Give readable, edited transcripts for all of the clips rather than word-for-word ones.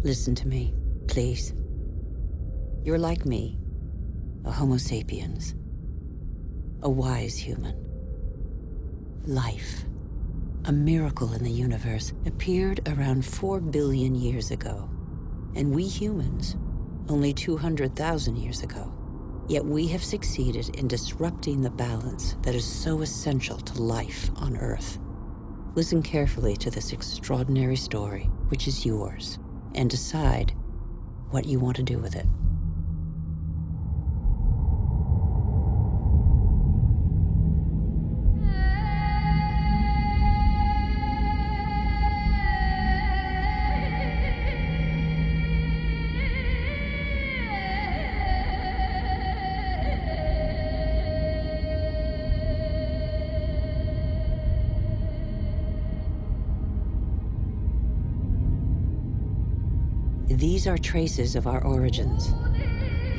Listen to me, please. You're like me, a Homo sapiens, a wise human. Life, a miracle in the universe, appeared around 4 billion years ago. And we humans, only 200,000 years ago. Yet we have succeeded in disrupting the balance that is so essential to life on Earth. Listen carefully to this extraordinary story, which is yours, and decide what you want to do with it. These are traces of our origins.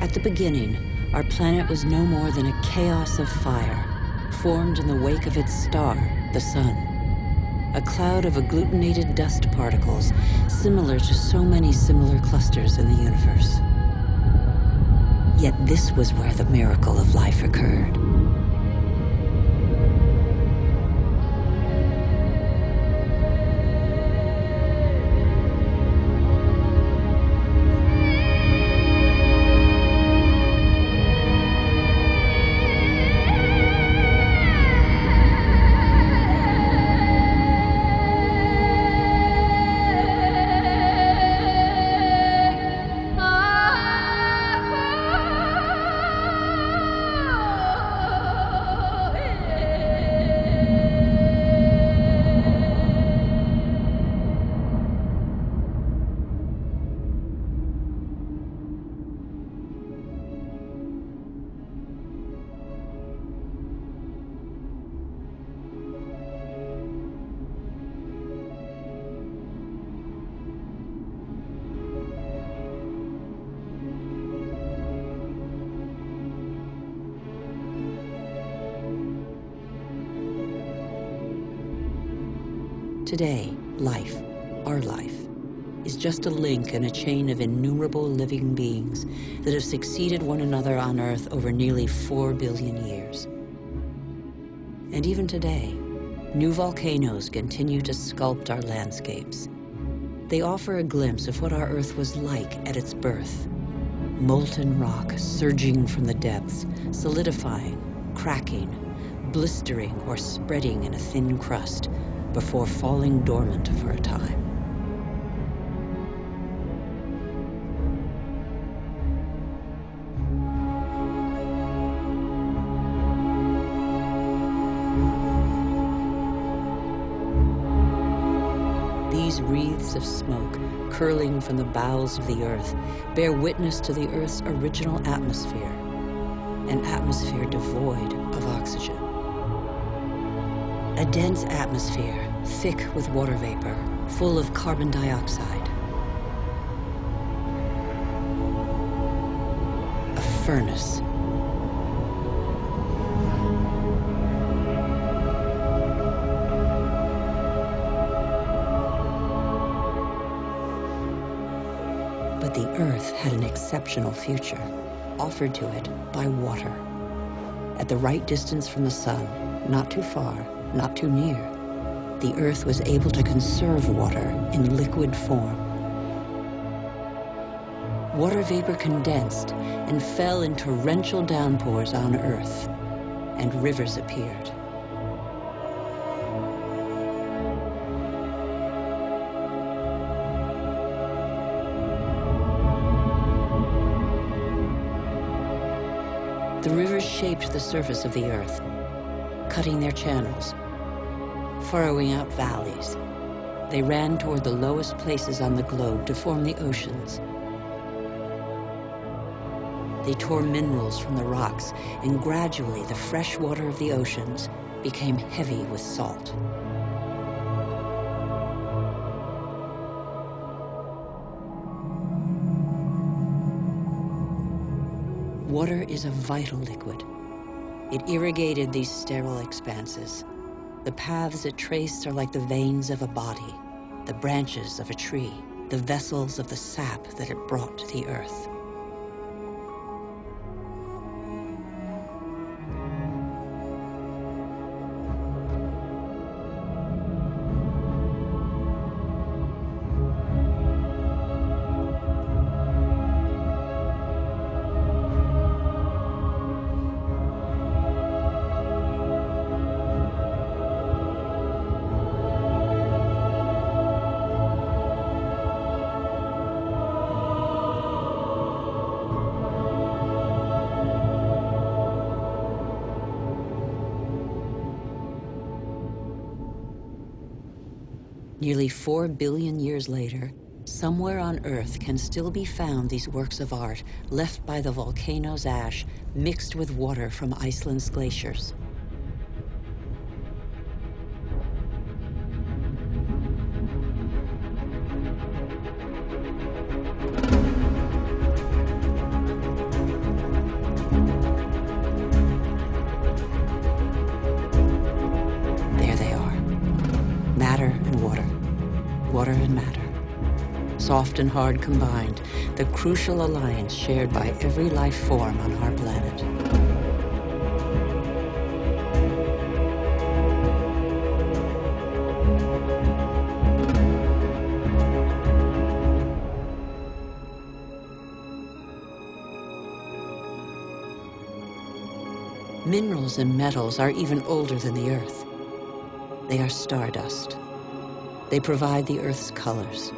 At the beginning, our planet was no more than a chaos of fire, formed in the wake of its star, the sun. A cloud of agglutinated dust particles, similar to so many similar clusters in the universe. Yet this was where the miracle of life occurred. Today, life, our life, is just a link in a chain of innumerable living beings that have succeeded one another on Earth over nearly 4 billion years. And even today, new volcanoes continue to sculpt our landscapes. They offer a glimpse of what our Earth was like at its birth. Molten rock surging from the depths, solidifying, cracking, blistering or spreading in a thin crust, before falling dormant for a time. These wreaths of smoke, curling from the bowels of the Earth, bear witness to the Earth's original atmosphere, an atmosphere devoid of oxygen. A dense atmosphere, thick with water vapor, full of carbon dioxide. A furnace. But the Earth had an exceptional future, offered to it by water. At the right distance from the sun, not too far, not too near, the Earth was able to conserve water in liquid form. Water vapor condensed and fell in torrential downpours on Earth, and rivers appeared. The rivers shaped the surface of the Earth, cutting their channels, furrowing out valleys. They ran toward the lowest places on the globe to form the oceans. They tore minerals from the rocks, and gradually the fresh water of the oceans became heavy with salt. Water is a vital liquid. It irrigated these sterile expanses. The paths it traced are like the veins of a body, the branches of a tree, the vessels of the sap that it brought to the earth. Nearly 4 billion years later, somewhere on Earth can still be found these works of art left by the volcano's ash mixed with water from Iceland's glaciers. There they are, matter and water. Water and matter, soft and hard combined, the crucial alliance shared by every life form on our planet. Minerals and metals are even older than the Earth. They are stardust. They provide the Earth's colors.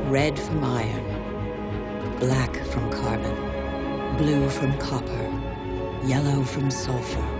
Red from iron, black from carbon, blue from copper, yellow from sulfur.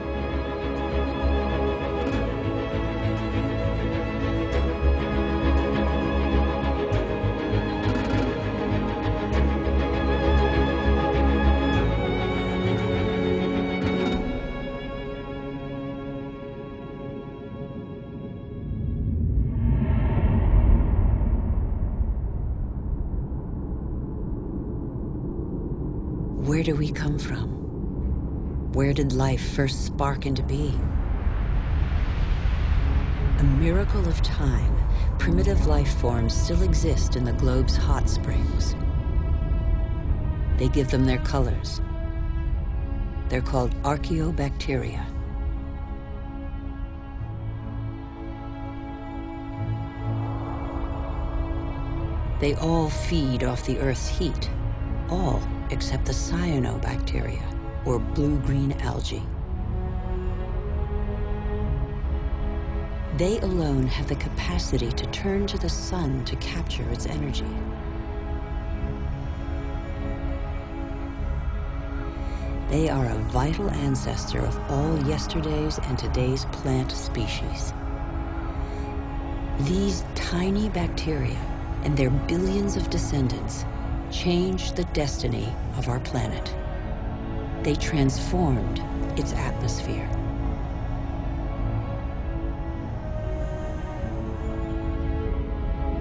Where do we come from? Where did life first spark into being? A miracle of time, primitive life forms still exist in the globe's hot springs. They give them their colors. They're called archaeobacteria. They all feed off the Earth's heat, all except the cyanobacteria, or blue-green algae. They alone have the capacity to turn to the sun to capture its energy. They are a vital ancestor of all yesterday's and today's plant species. These tiny bacteria and their billions of descendants changed the destiny of our planet. They transformed its atmosphere.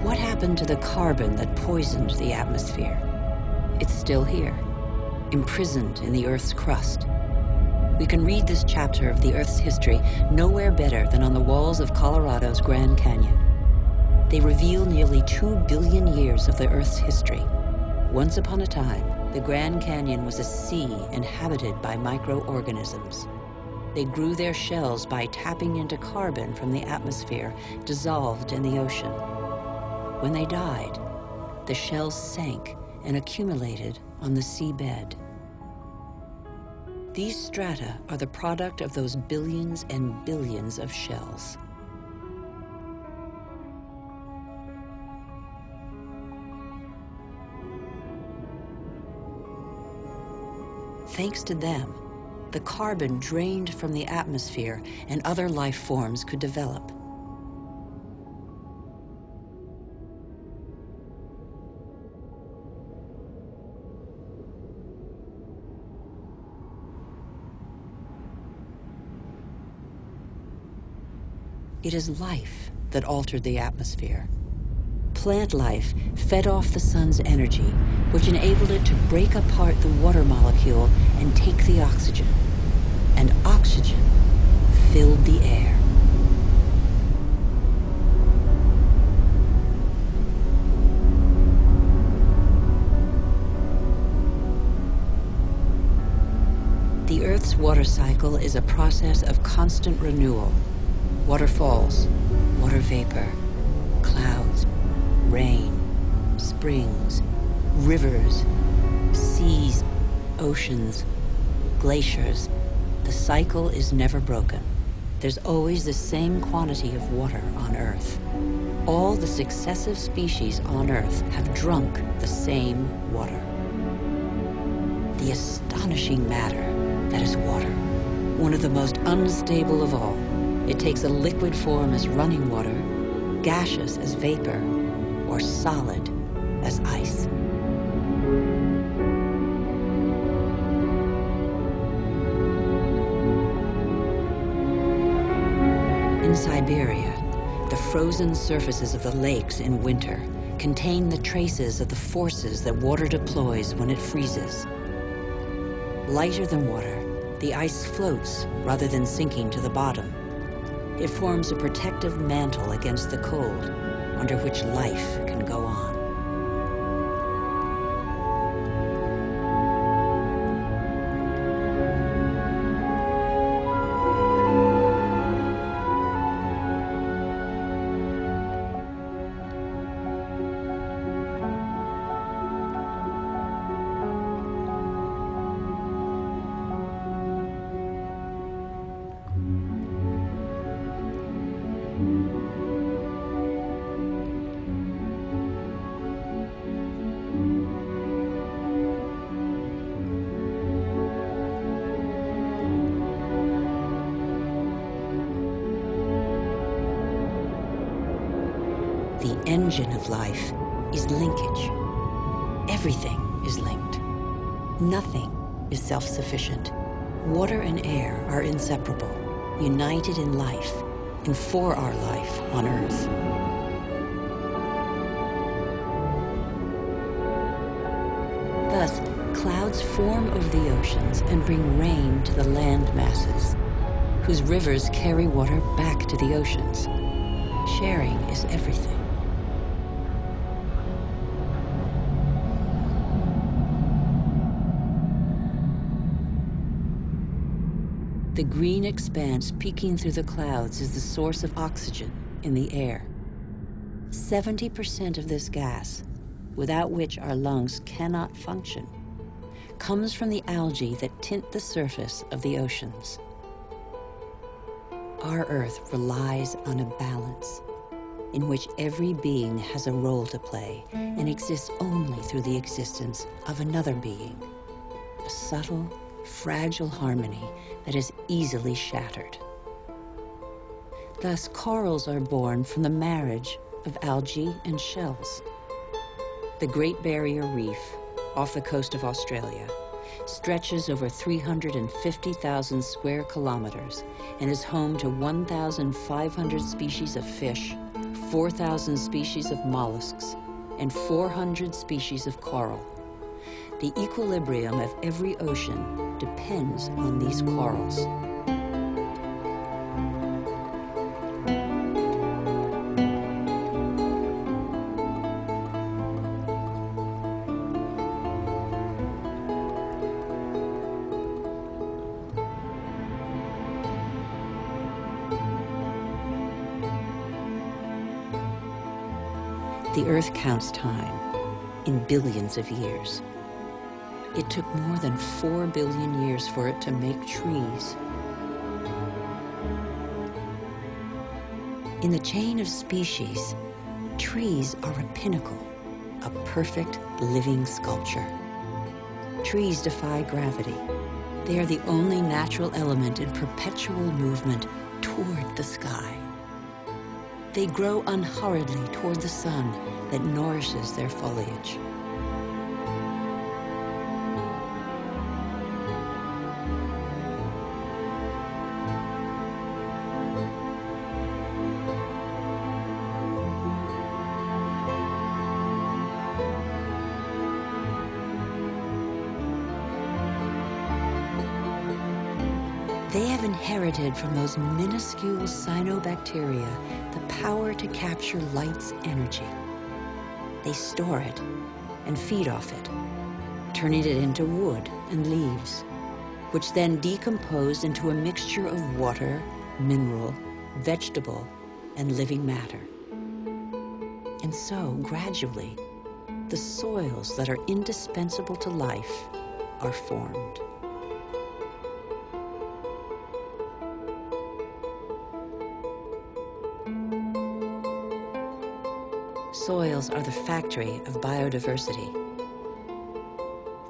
What happened to the carbon that poisoned the atmosphere? It's still here, imprisoned in the Earth's crust. We can read this chapter of the Earth's history nowhere better than on the walls of Colorado's Grand Canyon. They reveal nearly 2 billion years of the Earth's history. Once upon a time, the Grand Canyon was a sea inhabited by microorganisms. They grew their shells by tapping into carbon from the atmosphere dissolved in the ocean. When they died, the shells sank and accumulated on the seabed. These strata are the product of those billions and billions of shells. Thanks to them, the carbon drained from the atmosphere and other life forms could develop. It is life that altered the atmosphere. Plant life fed off the sun's energy, which enabled it to break apart the water molecule and take the oxygen. And oxygen filled the air. The Earth's water cycle is a process of constant renewal. Water falls, water vapor, clouds, rain, springs, rivers, seas, oceans, glaciers. The cycle is never broken. There's always the same quantity of water on Earth. All the successive species on Earth have drunk the same water. The astonishing matter that is water, one of the most unstable of all. It takes a liquid form as running water, gaseous as vapor, or solid as ice. In Siberia, the frozen surfaces of the lakes in winter contain the traces of the forces that water deploys when it freezes. Lighter than water, the ice floats rather than sinking to the bottom. It forms a protective mantle against the cold, under which life can go on. The engine of life is linkage. Everything is linked. Nothing is self-sufficient. Water and air are inseparable, united in life and for our life on Earth. Thus, clouds form over the oceans and bring rain to the land masses, whose rivers carry water back to the oceans. Sharing is everything. The green expanse peeking through the clouds is the source of oxygen in the air. 70% of this gas, without which our lungs cannot function, comes from the algae that tint the surface of the oceans. Our Earth relies on a balance in which every being has a role to play and exists only through the existence of another being. A subtle, fragile harmony that is easily shattered. Thus, corals are born from the marriage of algae and shells. The Great Barrier Reef, off the coast of Australia, stretches over 350,000 square kilometers and is home to 1,500 species of fish, 4,000 species of mollusks, and 400 species of coral. The equilibrium of every ocean depends on these corals. The Earth counts time in billions of years. It took more than 4 billion years for it to make trees. In the chain of species, trees are a pinnacle, a perfect living sculpture. Trees defy gravity. They are the only natural element in perpetual movement toward the sky. They grow unhurriedly toward the sun that nourishes their foliage. They have inherited from those minuscule cyanobacteria the power to capture light's energy. They store it and feed off it, turning it into wood and leaves, which then decompose into a mixture of water, mineral, vegetable, and living matter. And so, gradually, the soils that are indispensable to life are formed. Soils are the factory of biodiversity.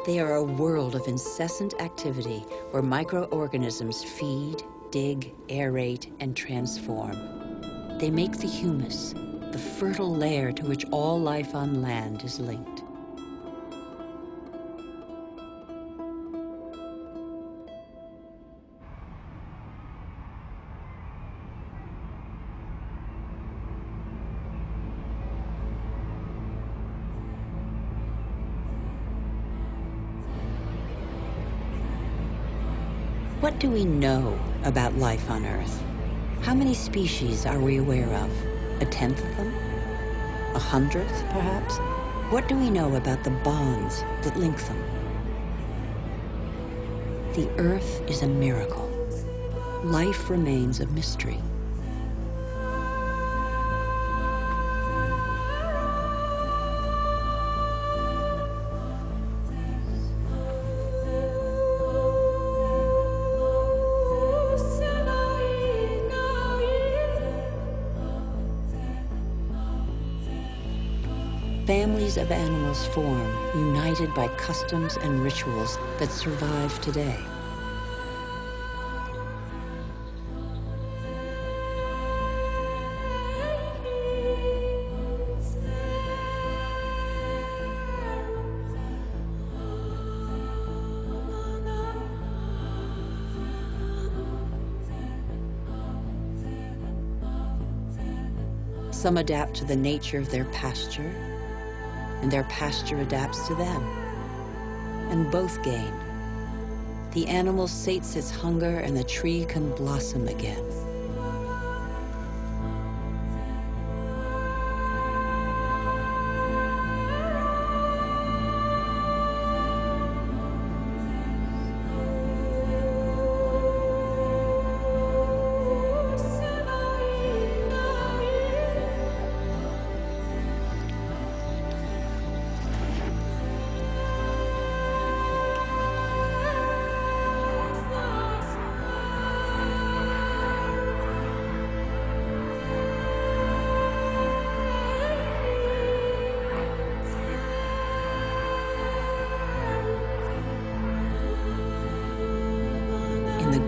They are a world of incessant activity where microorganisms feed, dig, aerate, and transform. They make the humus, the fertile layer to which all life on land is linked. What do we know about life on Earth? How many species are we aware of? A tenth of them? 100th, perhaps? What do we know about the bonds that link them? The Earth is a miracle. Life remains a mystery. Families of animals form, united by customs and rituals that survive today. Some adapt to the nature of their pasture, and their pasture adapts to them, and both gain. The animal sates its hunger, and the tree can blossom again.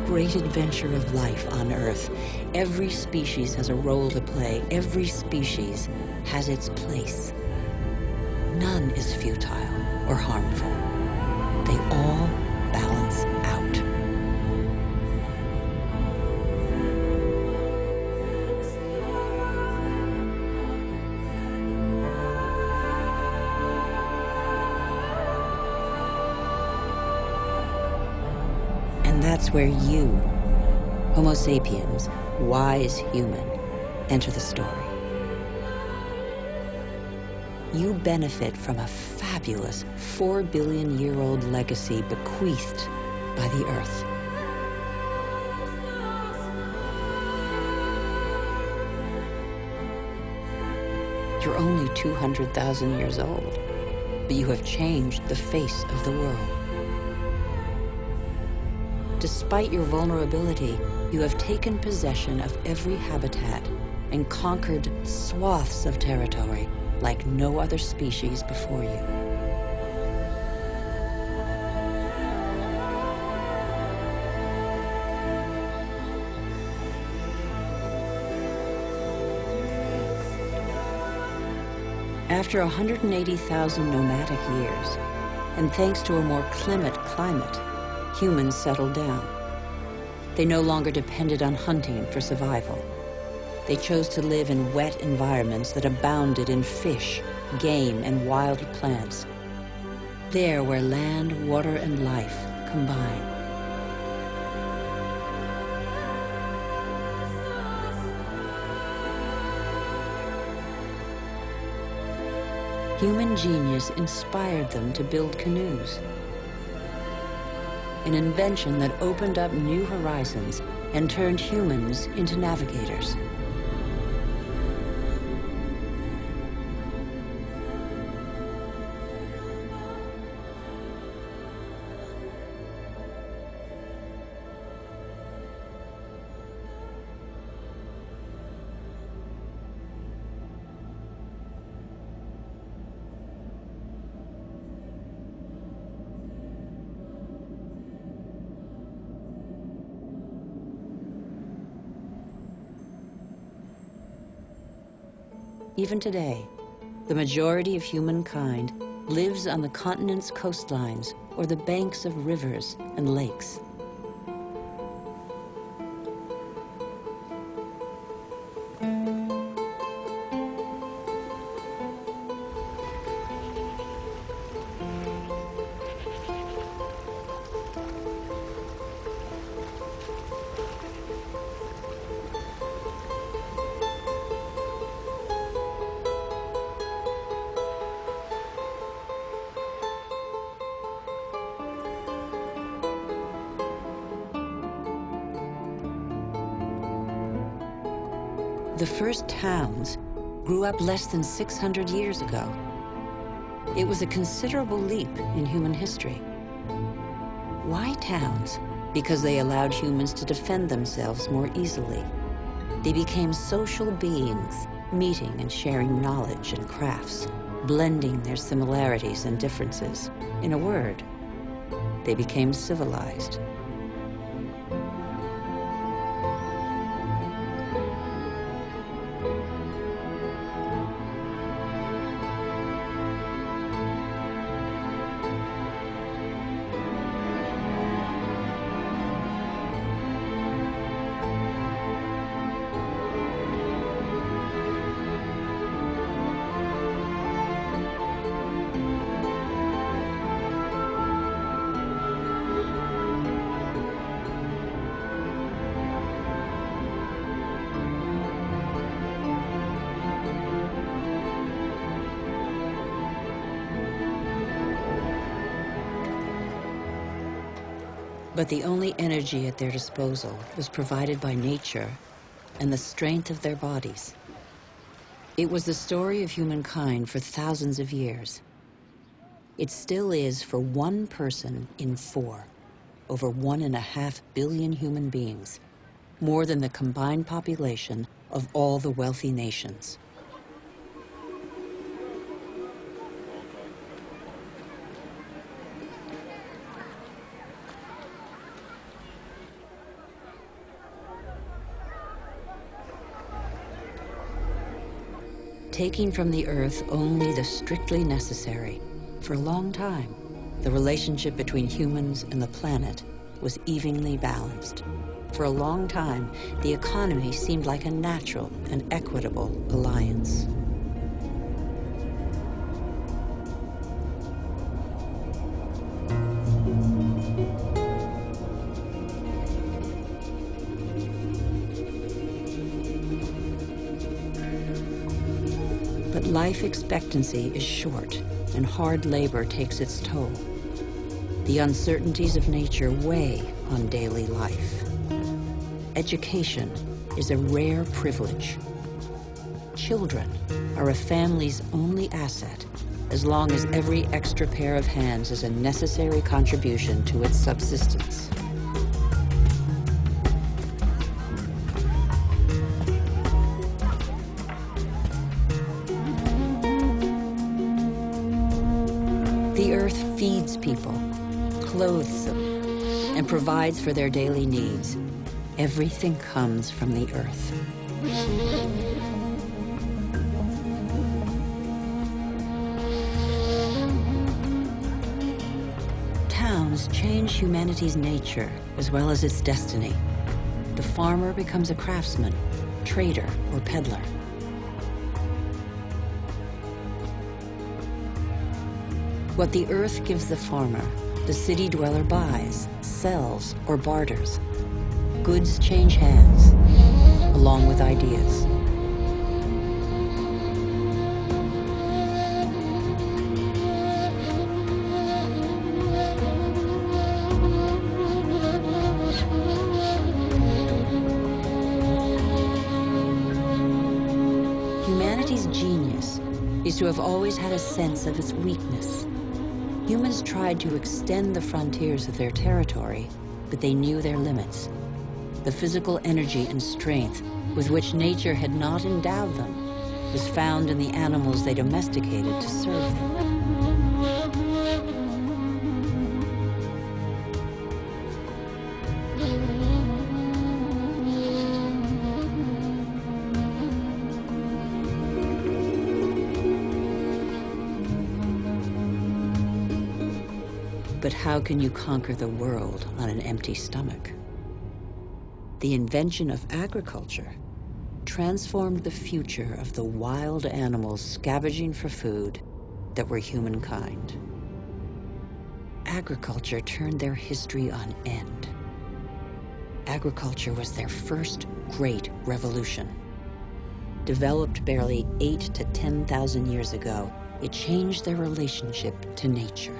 Great adventure of life on Earth, every species has a role to play. Every species has its place. None is futile or harmful. They all balance out. And that's where you, Homo sapiens, wise human, enter the story. You benefit from a fabulous 4-billion-year-old legacy bequeathed by the Earth. You're only 200,000 years old, but you have changed the face of the world. Despite your vulnerability, you have taken possession of every habitat and conquered swaths of territory like no other species before you. After 180,000 nomadic years, and thanks to a more clement climate, humans settled down. They no longer depended on hunting for survival. They chose to live in wet environments that abounded in fish, game, and wild plants. There where land, water, and life combine. Human genius inspired them to build canoes, an invention that opened up new horizons and turned humans into navigators. Even today, the majority of humankind lives on the continent's coastlines or the banks of rivers and lakes. The first towns grew up less than 600 years ago. It was a considerable leap in human history. Why towns? Because they allowed humans to defend themselves more easily. They became social beings, meeting and sharing knowledge and crafts, blending their similarities and differences. In a word, they became civilized. But the only energy at their disposal was provided by nature and the strength of their bodies. It was the story of humankind for thousands of years. It still is for one person in 4, over 1.5 billion human beings, more than the combined population of all the wealthy nations. Taking from the earth only the strictly necessary. For a long time, the relationship between humans and the planet was evenly balanced. For a long time, the economy seemed like a natural and equitable alliance. But life expectancy is short, and hard labor takes its toll. The uncertainties of nature weigh on daily life. Education is a rare privilege. Children are a family's only asset, as long as every extra pair of hands is a necessary contribution to its subsistence. The earth feeds people, clothes them, and provides for their daily needs. Everything comes from the earth. Towns change humanity's nature as well as its destiny. The farmer becomes a craftsman, trader, or peddler. What the earth gives the farmer, the city dweller buys, sells, or barters. Goods change hands, along with ideas. humanity's genius is to have always had a sense of its weakness. Humans tried to extend the frontiers of their territory, but they knew their limits. The physical energy and strength with which nature had not endowed them was found in the animals they domesticated to serve them. But how can you conquer the world on an empty stomach? The invention of agriculture transformed the future of the wild animals scavenging for food that were humankind. Agriculture turned their history on end. Agriculture was their first great revolution. Developed barely 8,000 to 10,000 years ago, it changed their relationship to nature.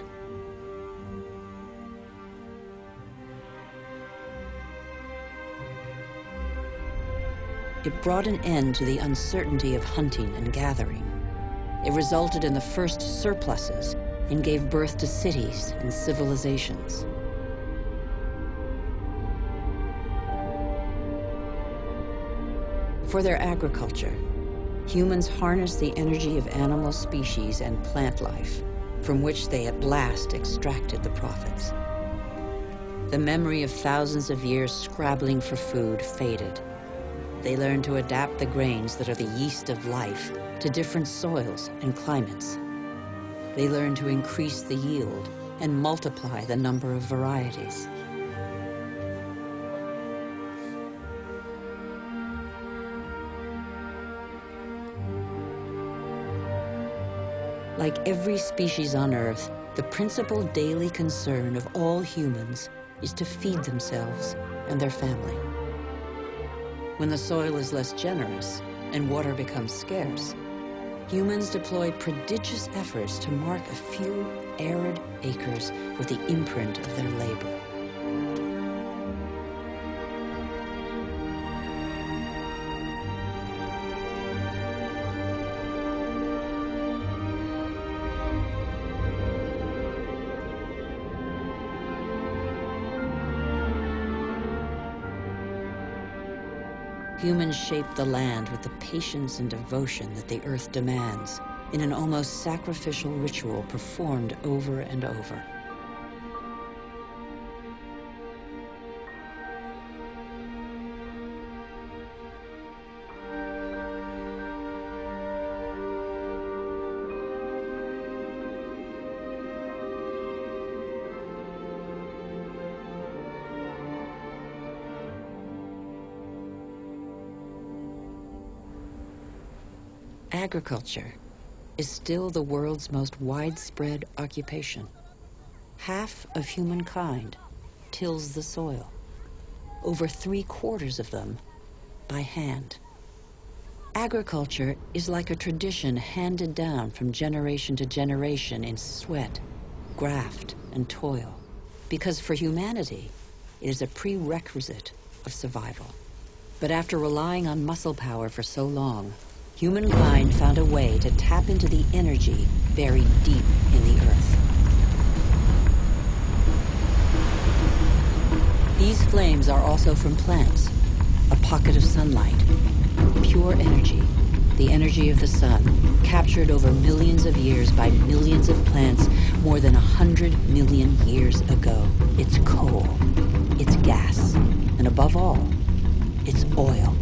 It brought an end to the uncertainty of hunting and gathering. It resulted in the first surpluses and gave birth to cities and civilizations. For their agriculture, humans harnessed the energy of animal species and plant life, from which they at last extracted the profits. The memory of thousands of years scrabbling for food faded. They learned to adapt the grains that are the yeast of life to different soils and climates. They learned to increase the yield and multiply the number of varieties. Like every species on Earth, the principal daily concern of all humans is to feed themselves and their family. When the soil is less generous and water becomes scarce, humans deploy prodigious efforts to mark a few arid acres with the imprint of their labor. Humans shape the land with the patience and devotion that the earth demands in an almost sacrificial ritual performed over and over. Agriculture is still the world's most widespread occupation. Half of humankind tills the soil, over 3/4 of them by hand. Agriculture is like a tradition handed down from generation to generation in sweat, graft, and toil, because for humanity, it is a prerequisite of survival. But after relying on muscle power for so long, humankind found a way to tap into the energy buried deep in the earth. These flames are also from plants, a pocket of sunlight, pure energy, the energy of the sun, captured over millions of years by millions of plants more than 100 million years ago. It's coal, it's gas, and above all, it's oil.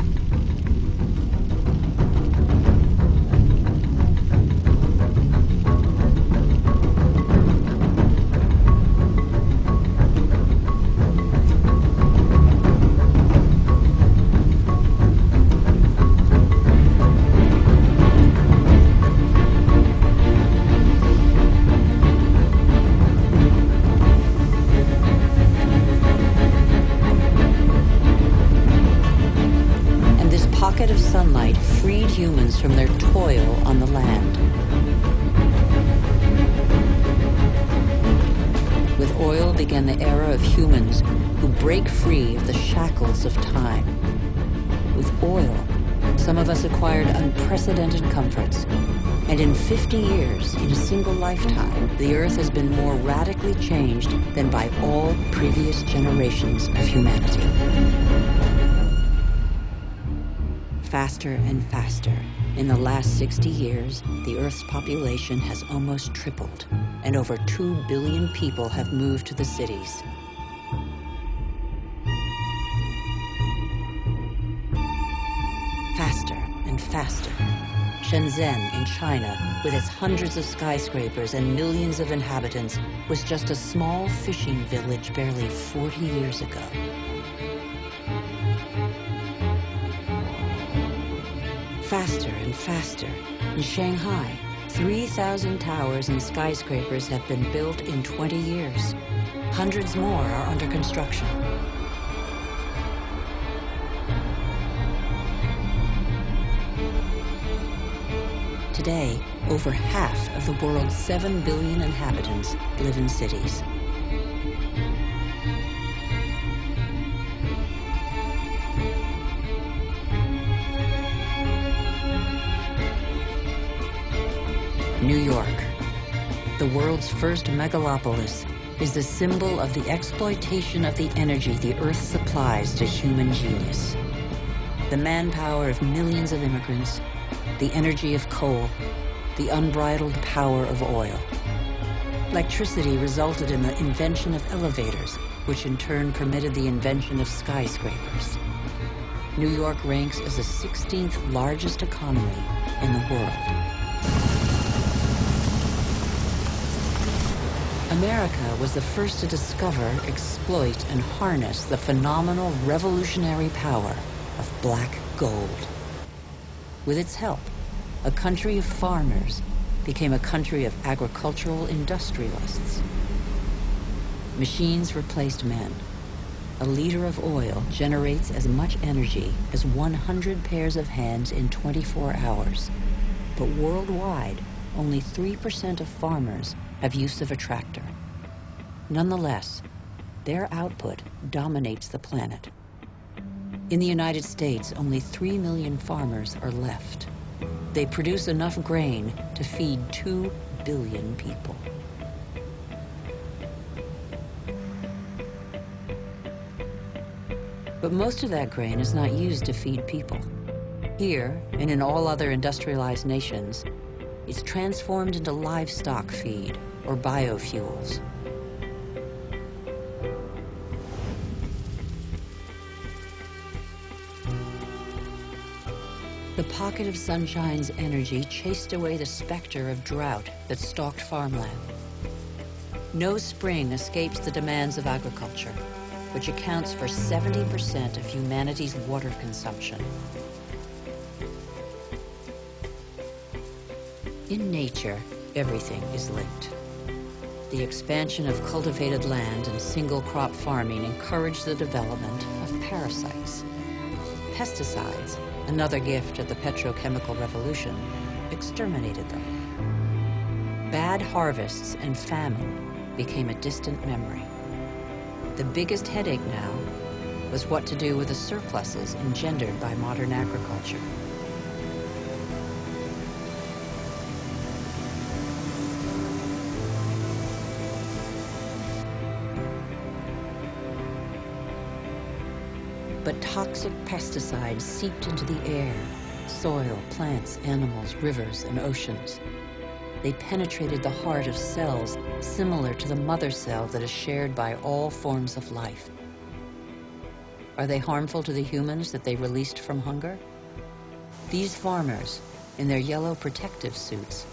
Pocket of sunlight freed humans from their toil on the land. With oil began the era of humans who break free of the shackles of time. With oil, some of of us acquired unprecedented comforts. And in 50 years, in a single lifetime, the Earth has been more radically changed than by all previous generations of humanity. Faster and faster. In the last 60 years, the Earth's population has almost tripled, and over 2 billion people have moved to the cities. Faster and faster. Shenzhen in China, with its hundreds of skyscrapers and millions of inhabitants, was just a small fishing village barely 40 years ago. Faster and faster. In Shanghai, 3,000 towers and skyscrapers have been built in 20 years. Hundreds more are under construction. Today, over half of the world's 7 billion inhabitants live in cities. New York, the world's first megalopolis, is the symbol of the exploitation of the energy the Earth supplies to human genius. The manpower of millions of immigrants, the energy of coal, the unbridled power of oil. Electricity resulted in the invention of elevators, which in turn permitted the invention of skyscrapers. New York ranks as the 16th largest economy in the world. America was the first to discover, exploit, and harness the phenomenal revolutionary power of black gold. With its help, a country of farmers became a country of agricultural industrialists. Machines replaced men. A liter of oil generates as much energy as 100 pairs of hands in 24 hours. But worldwide, only 3% of farmers have use of a tractor. Nonetheless, their output dominates the planet. In the United States, only 3 million farmers are left. They produce enough grain to feed 2 billion people. But most of that grain is not used to feed people. Here, and in all other industrialized nations, it's transformed into livestock feed or biofuels. The pocket of sunshine's energy chased away the specter of drought that stalked farmland. No spring escapes the demands of agriculture, which accounts for 70% of humanity's water consumption. In nature, everything is linked. The expansion of cultivated land and single-crop farming encouraged the development of parasites. Pesticides, another gift of the petrochemical revolution, exterminated them. Bad harvests and famine became a distant memory. The biggest headache now was what to do with the surpluses engendered by modern agriculture. But toxic pesticides seeped into the air, soil, plants, animals, rivers, and oceans. They penetrated the heart of cells similar to the mother cell that is shared by all forms of life. Are they harmful to the humans that they released from hunger? These farmers, in their yellow protective suits,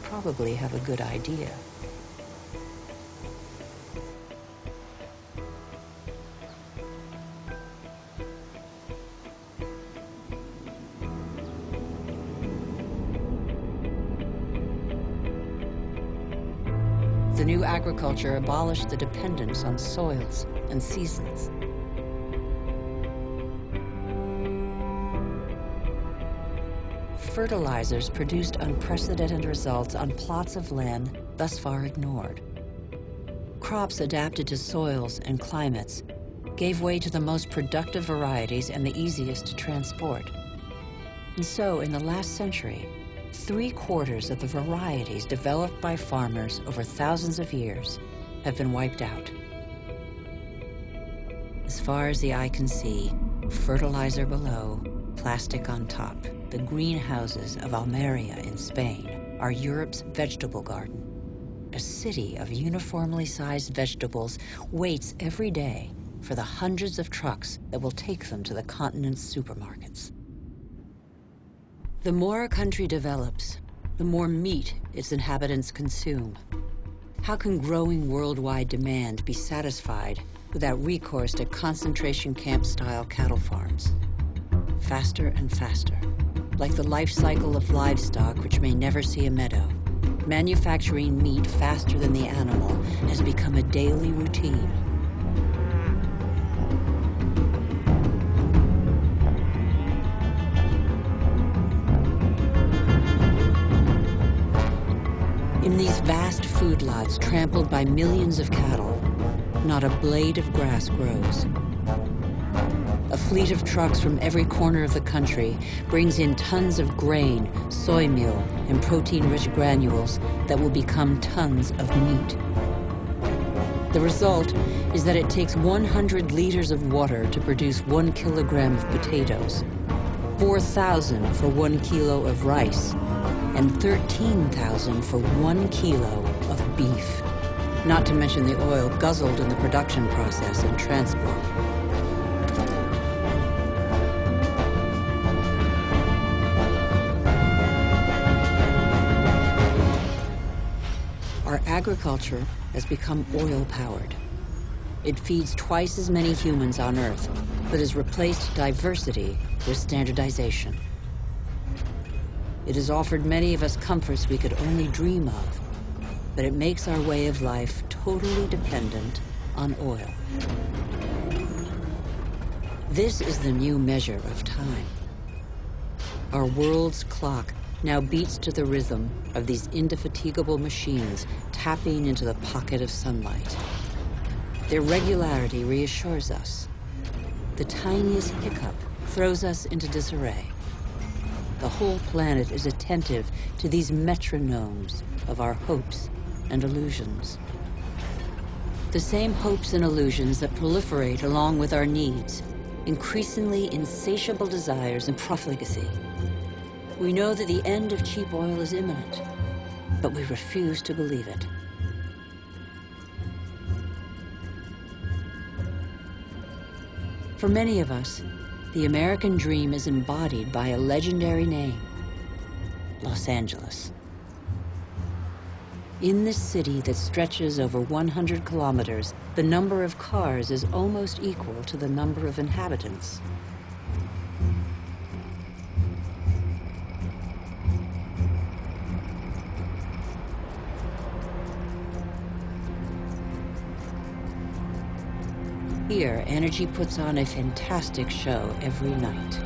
probably have a good idea. The new agriculture abolished the dependence on soils and seasons. Fertilizers produced unprecedented results on plots of land thus far ignored. Crops adapted to soils and climates gave way to the most productive varieties and the easiest to transport. And so, in the last century, 3/4 of the varieties developed by farmers over thousands of years have been wiped out. As far as the eye can see, fertilizer below, plastic on top, the greenhouses of Almeria in Spain are Europe's vegetable garden. A city of uniformly sized vegetables waits every day for the hundreds of trucks that will take them to the continent's supermarkets. The more a country develops, the more meat its inhabitants consume. How can growing worldwide demand be satisfied without recourse to concentration camp-style cattle farms? Faster and faster, like the life cycle of livestock which may never see a meadow, manufacturing meat faster than the animal has become a daily routine. In these vast food lots trampled by millions of cattle, not a blade of grass grows. A fleet of trucks from every corner of the country brings in tons of grain, soy meal, and protein-rich granules that will become tons of meat. The result is that it takes 100 liters of water to produce 1 kilogram of potatoes, 4,000 for 1 kilo of rice, and 13,000 for 1 kilo of beef, not to mention the oil guzzled in the production process and transport. Our agriculture has become oil-powered. It feeds twice as many humans on Earth, but has replaced diversity with standardization. It has offered many of us comforts we could only dream of, but it makes our way of life totally dependent on oil. This is the new measure of time. Our world's clock now beats to the rhythm of these indefatigable machines tapping into the pocket of sunlight. Their regularity reassures us. The tiniest hiccup throws us into disarray. The whole planet is attentive to these metronomes of our hopes and illusions. The same hopes and illusions that proliferate along with our needs, increasingly insatiable desires and profligacy. We know that the end of cheap oil is imminent, but we refuse to believe it. For many of us, the American dream is embodied by a legendary name, Los Angeles. In this city that stretches over 100 kilometers, the number of cars is almost equal to the number of inhabitants. Here, energy puts on a fantastic show every night.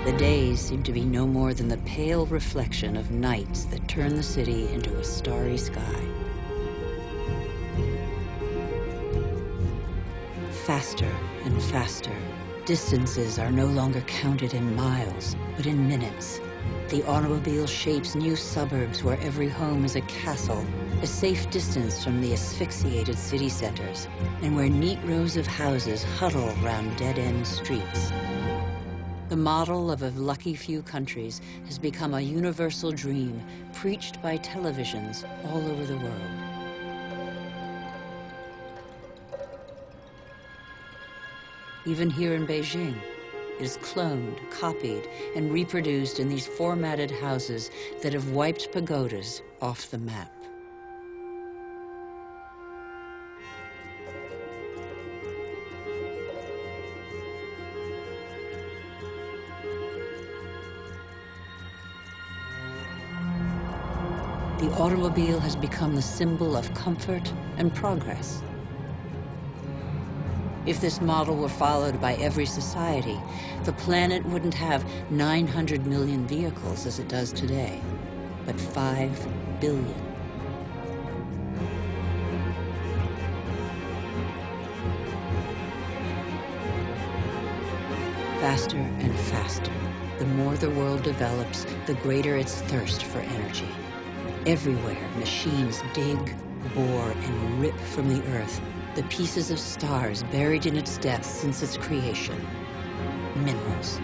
The days seem to be no more than the pale reflection of nights that turn the city into a starry sky. Faster and faster, distances are no longer counted in miles, but in minutes. The automobile shapes new suburbs where every home is a castle, a safe distance from the asphyxiated city centers, and where neat rows of houses huddle round dead-end streets. The model of a lucky few countries has become a universal dream preached by televisions all over the world. Even here in Beijing, it is cloned, copied, and reproduced in these formatted houses that have wiped pagodas off the map. the automobile has become the symbol of comfort and progress. If this model were followed by every society, the planet wouldn't have 900 million vehicles as it does today, but 5 billion. Faster and faster. The more the world develops, the greater its thirst for energy. Everywhere, machines dig, bore, and rip from the Earth the pieces of stars buried in its depths since its creation. Minerals.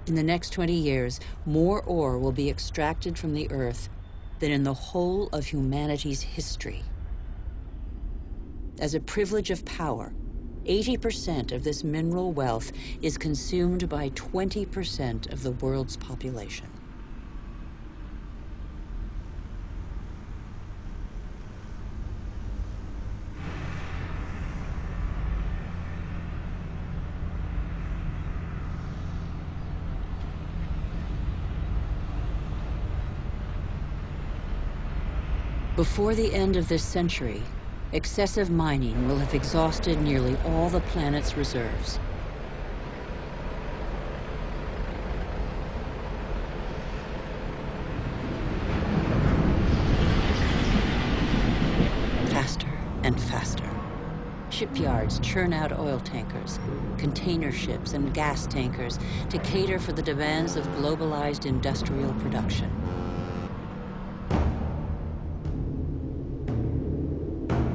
In the next 20 years, more ore will be extracted from the Earth than in the whole of humanity's history. As a privilege of power, 80% of this mineral wealth is consumed by 20% of the world's population. Before the end of this century, excessive mining will have exhausted nearly all the planet's reserves. Faster and faster. Shipyards churn out oil tankers, container ships, and gas tankers to cater for the demands of globalized industrial production.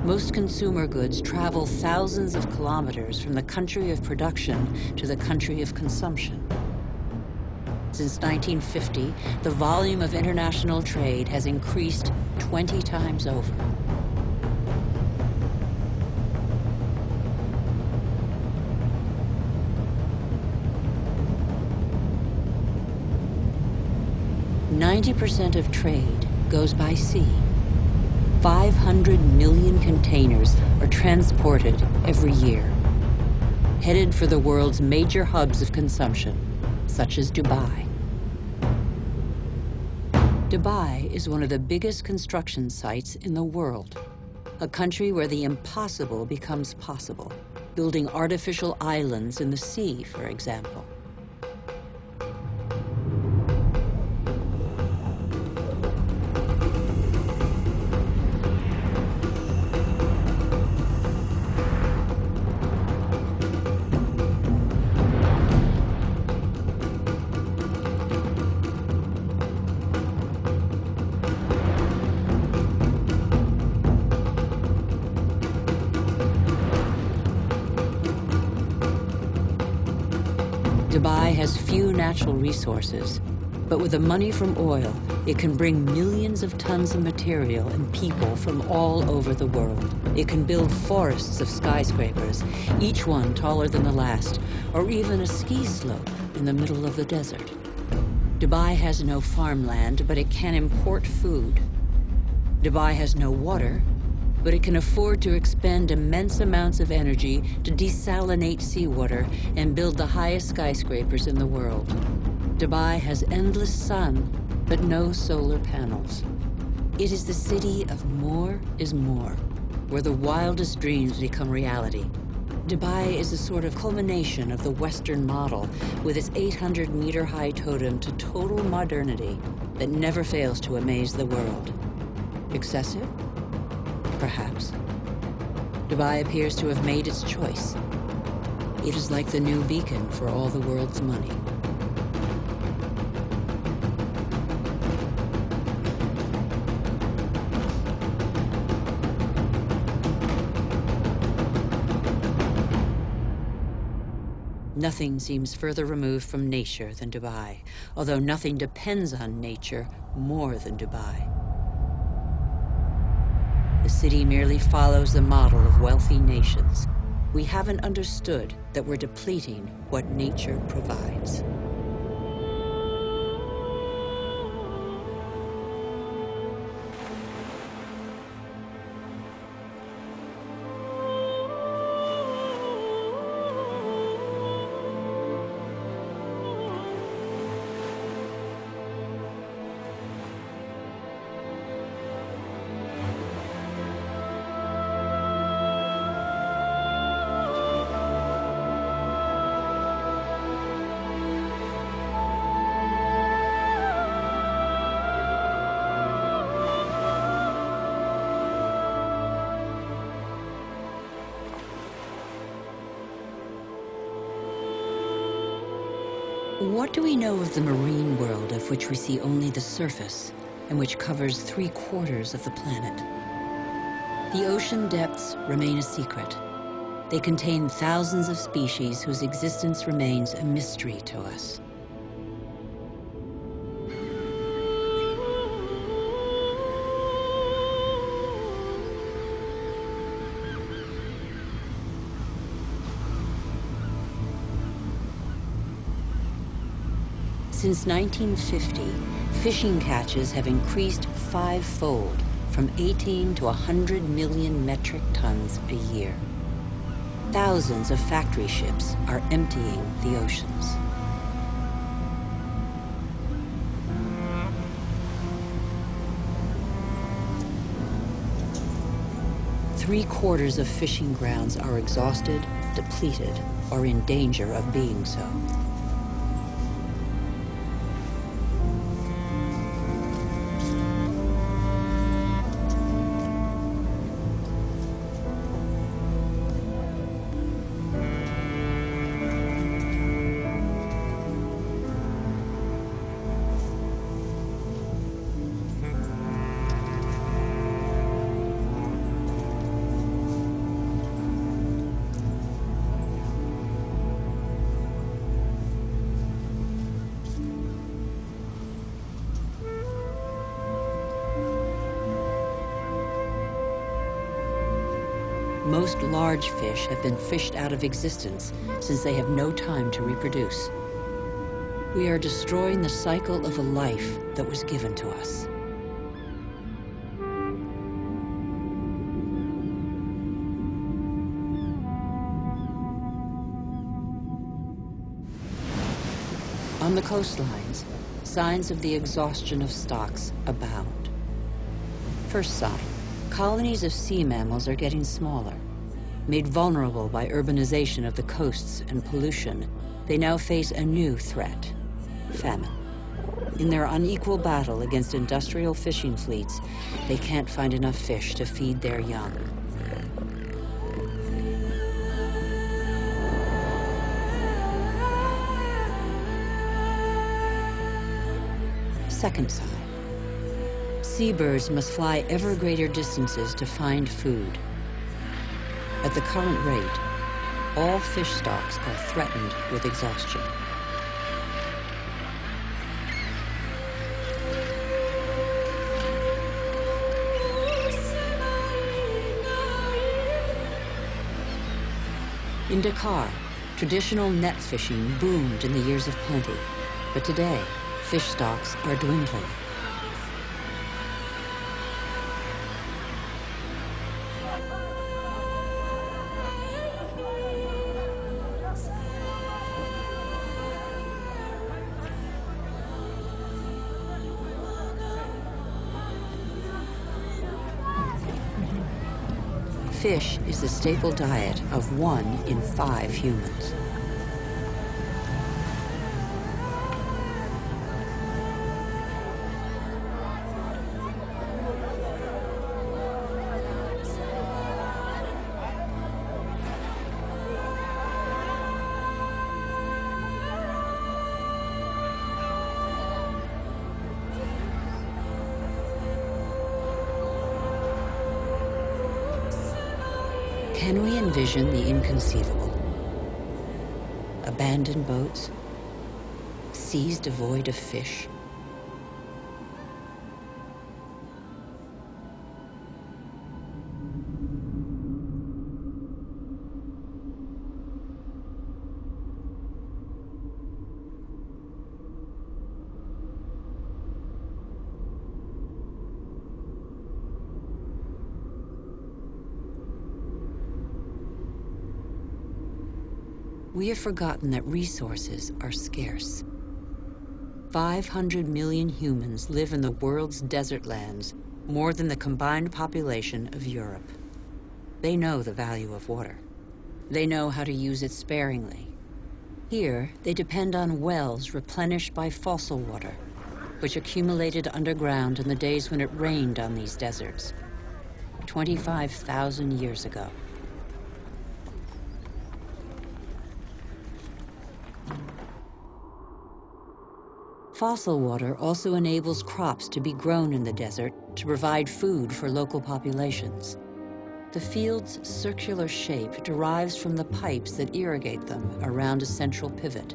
Most consumer goods travel thousands of kilometers from the country of production to the country of consumption. Since 1950, the volume of international trade has increased 20 times over. % of trade goes by sea. 500 million containers are transported every year, headed for the world's major hubs of consumption, such as Dubai. Dubai is one of the biggest construction sites in the world, a country where the impossible becomes possible, building artificial islands in the sea, for example. Dubai has few natural resources, but with the money from oil, it can bring millions of tons of material and people from all over the world. It can build forests of skyscrapers, each one taller than the last, or even a ski slope in the middle of the desert. Dubai has no farmland, but it can import food. Dubai has no water, but it can afford to expend immense amounts of energy to desalinate seawater and build the highest skyscrapers in the world. Dubai has endless sun, but no solar panels. It is the city of more is more, where the wildest dreams become reality. Dubai is a sort of culmination of the Western model, with its 800-meter-high totem to total modernity that never fails to amaze the world. Excessive? Perhaps. Dubai appears to have made its choice. It is like the new beacon for all the world's money. Nothing seems further removed from nature than Dubai, although nothing depends on nature more than Dubai. The city merely follows the model of wealthy nations. we haven't understood that we're depleting what nature provides. What do we know of the marine world of which we see only the surface and which covers 3/4 of the planet? The ocean depths remain a secret. They contain thousands of species whose existence remains a mystery to us. Since 1950, fishing catches have increased 5-fold, from 18 to 100 million metric tons a year. Thousands of factory ships are emptying the oceans. Three-quarters of fishing grounds are exhausted, depleted, or in danger of being so. Most large fish have been fished out of existence since they have no time to reproduce. We are destroying the cycle of a life that was given to us. On the coastlines, signs of the exhaustion of stocks abound. First sign, colonies of sea mammals are getting smaller. Made vulnerable by urbanization of the coasts and pollution, they now face a new threat: famine. In their unequal battle against industrial fishing fleets, they can't find enough fish to feed their young. Second sign, seabirds must fly ever greater distances to find food. At the current rate, all fish stocks are threatened with exhaustion. In Dakar, traditional net fishing boomed in the years of plenty, but today, fish stocks are dwindling. Fish is the staple diet of 1 in 5 humans. Can we envision the inconceivable? Abandoned boats, seas devoid of fish. we have forgotten that resources are scarce. 500 million humans live in the world's desert lands, more than the combined population of Europe. They know the value of water. They know how to use it sparingly. Here, they depend on wells replenished by fossil water, which accumulated underground in the days when it rained on these deserts, 25,000 years ago. Fossil water also enables crops to be grown in the desert to provide food for local populations. The field's circular shape derives from the pipes that irrigate them around a central pivot.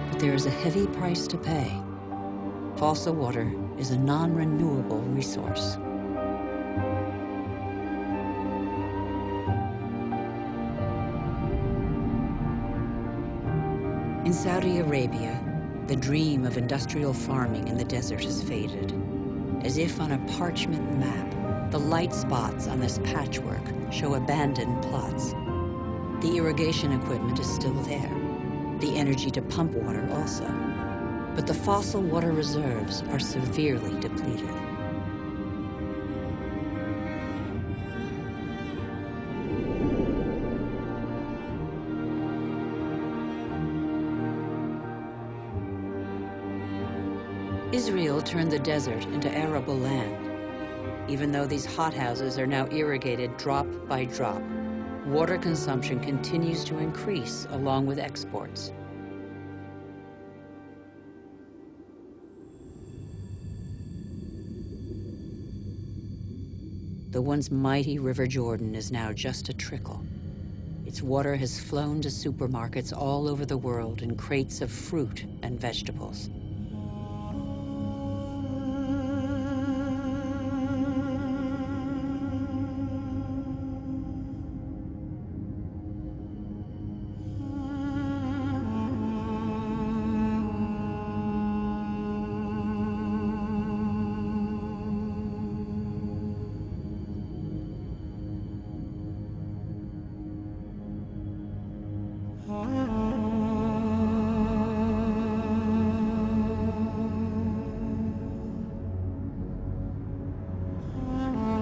But there is a heavy price to pay. Fossil water is a non-renewable resource. In Saudi Arabia, the dream of industrial farming in the desert has faded. As if on a parchment map, the light spots on this patchwork show abandoned plots. The irrigation equipment is still there, the energy to pump water also. But the fossil water reserves are severely depleted. Israel turned the desert into arable land. Even though these hothouses are now irrigated drop by drop, water consumption continues to increase along with exports. The once mighty River Jordan is now just a trickle. Its water has flown to supermarkets all over the world in crates of fruit and vegetables.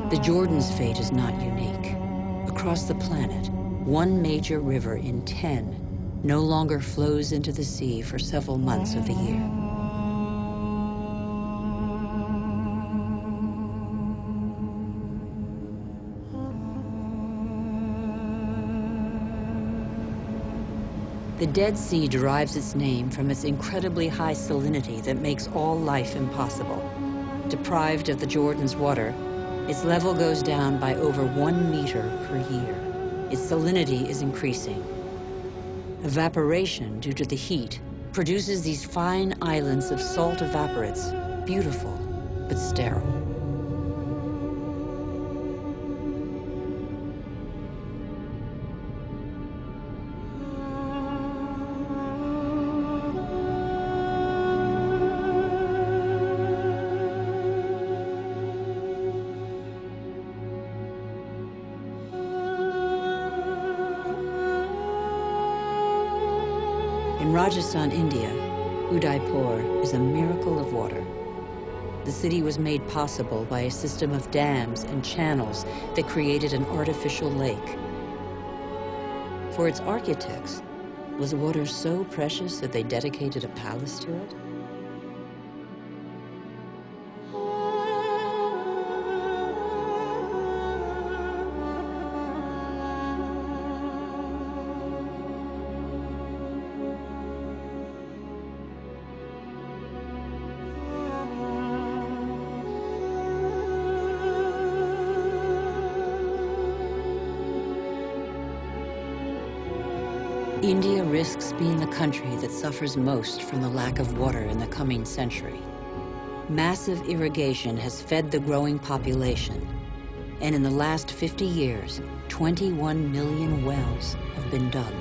The Jordan's fate is not unique. Across the planet, one major river in 10 no longer flows into the sea for several months of the year. The Dead Sea derives its name from its incredibly high salinity that makes all life impossible. Deprived of the Jordan's water, its level goes down by over 1 meter per year. Its salinity is increasing. Evaporation, due to the heat, produces these fine islands of salt evaporates, beautiful but sterile. In Rajasthan, India, Udaipur is a miracle of water. The city was made possible by a system of dams and channels that created an artificial lake. For its architects, was water so precious that they dedicated a palace to it? India risks being the country that suffers most from the lack of water in the coming century. Massive irrigation has fed the growing population, and in the last 50 years, 21 million wells have been dug.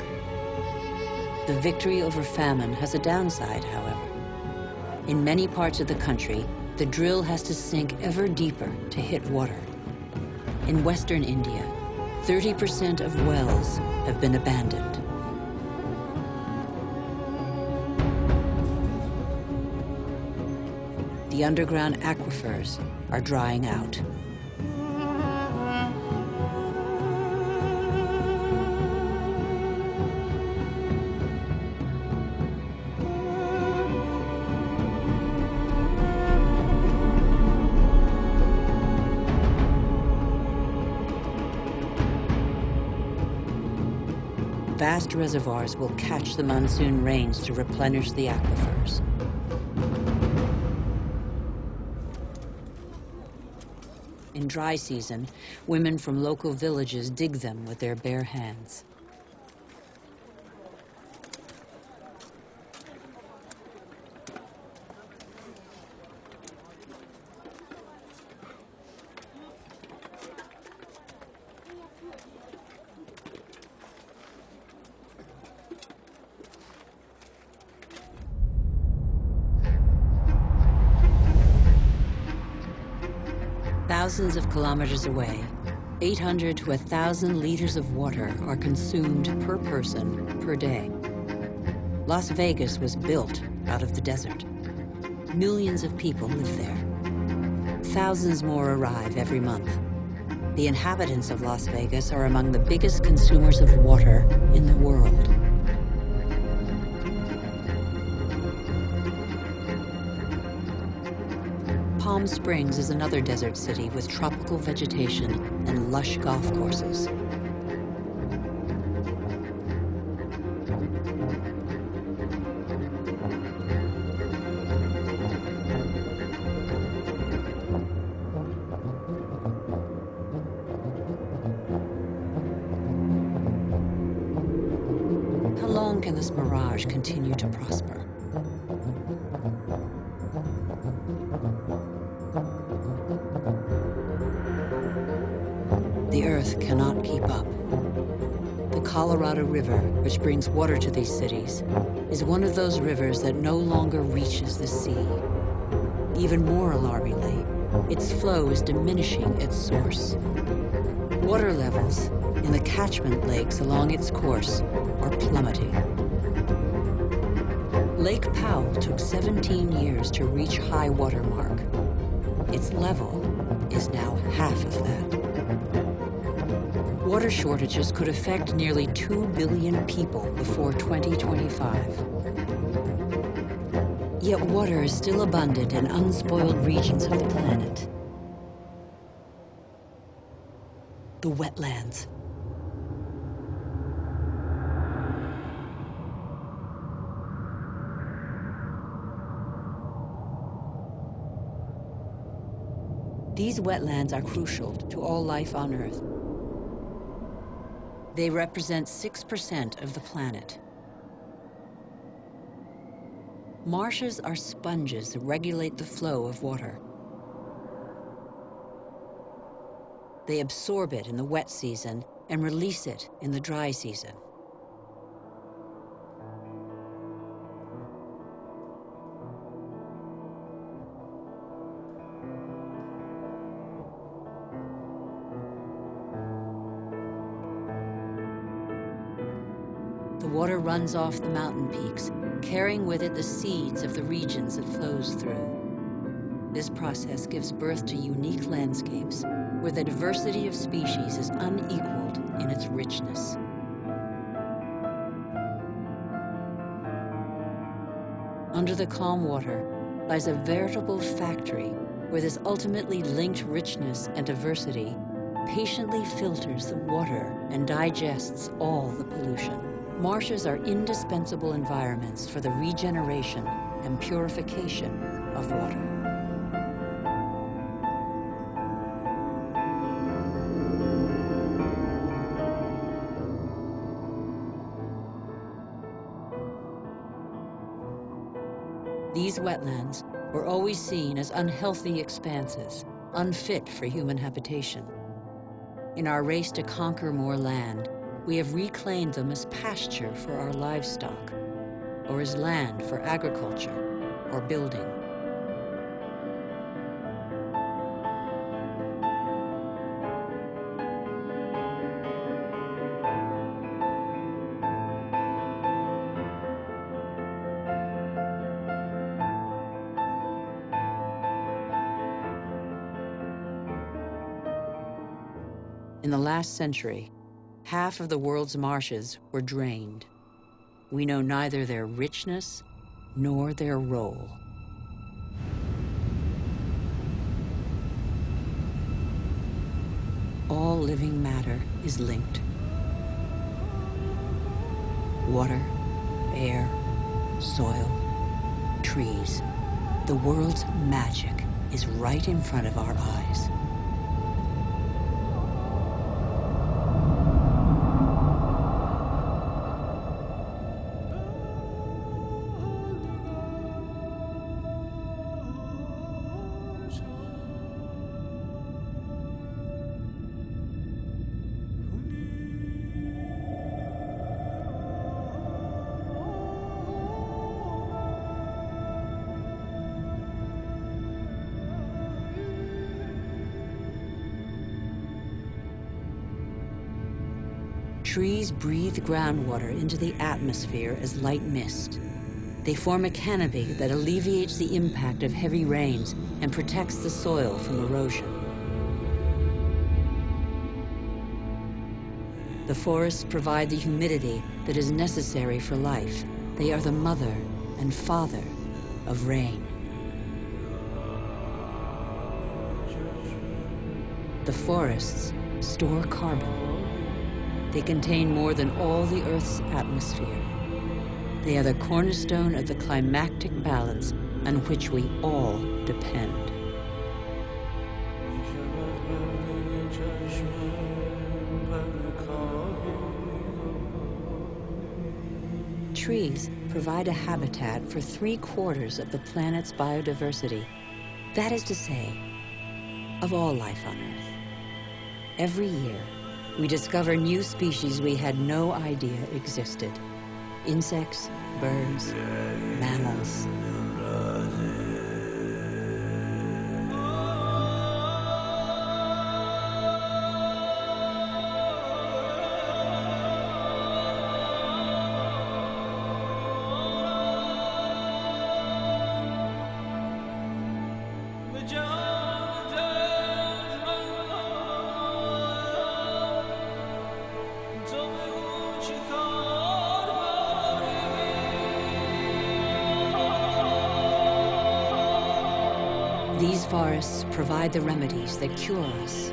The victory over famine has a downside, however. In many parts of the country, the drill has to sink ever deeper to hit water. In western India, 30% of wells have been abandoned. The underground aquifers are drying out. Vast reservoirs will catch the monsoon rains to replenish the aquifers. In dry season, women from local villages dig them with their bare hands. Thousands of kilometers away, 800 to 1,000 liters of water are consumed per person per day. Las Vegas was built out of the desert. Millions of people live there. Thousands more arrive every month. The inhabitants of Las Vegas are among the biggest consumers of water in the world. Palm Springs is another desert city with tropical vegetation and lush golf courses. How long can this mirage continue to prosper? The Earth cannot keep up. The Colorado River, which brings water to these cities, is one of those rivers that no longer reaches the sea. Even more alarmingly, its flow is diminishing its source. Water levels in the catchment lakes along its course are plummeting. Lake Powell took 17 years to reach high water mark. Its level is now half of that. Water shortages could affect nearly 2 billion people before 2025. Yet water is still abundant in unspoiled regions of the planet. The wetlands. These wetlands are crucial to all life on Earth. They represent 6% of the planet. Marshes are sponges that regulate the flow of water. They absorb it in the wet season and release it in the dry season. The water runs off the mountain peaks, carrying with it the seeds of the regions it flows through. This process gives birth to unique landscapes where the diversity of species is unequaled in its richness. Under the calm water lies a veritable factory where this ultimately linked richness and diversity patiently filters the water and digests all the pollution. Marshes are indispensable environments for the regeneration and purification of water. These wetlands were always seen as unhealthy expanses, unfit for human habitation. In our race to conquer more land, We have reclaimed them as pasture for our livestock, or as land for agriculture or building. In the last century, half of the world's marshes were drained. We know neither their richness nor their role. All living matter is linked. Water, air, soil, trees. The world's magic is right in front of our eyes. Trees breathe groundwater into the atmosphere as light mist. They form a canopy that alleviates the impact of heavy rains and protects the soil from erosion. The forests provide the humidity that is necessary for life. They are the mother and father of rain. The forests store carbon. They contain more than all the Earth's atmosphere. They are the cornerstone of the climactic balance on which we all depend. Trees provide a habitat for 3/4 of the planet's biodiversity. That is to say, of all life on Earth. Every year, we discover new species we had no idea existed. Insects, birds, mammals. These forests provide the remedies that cure us.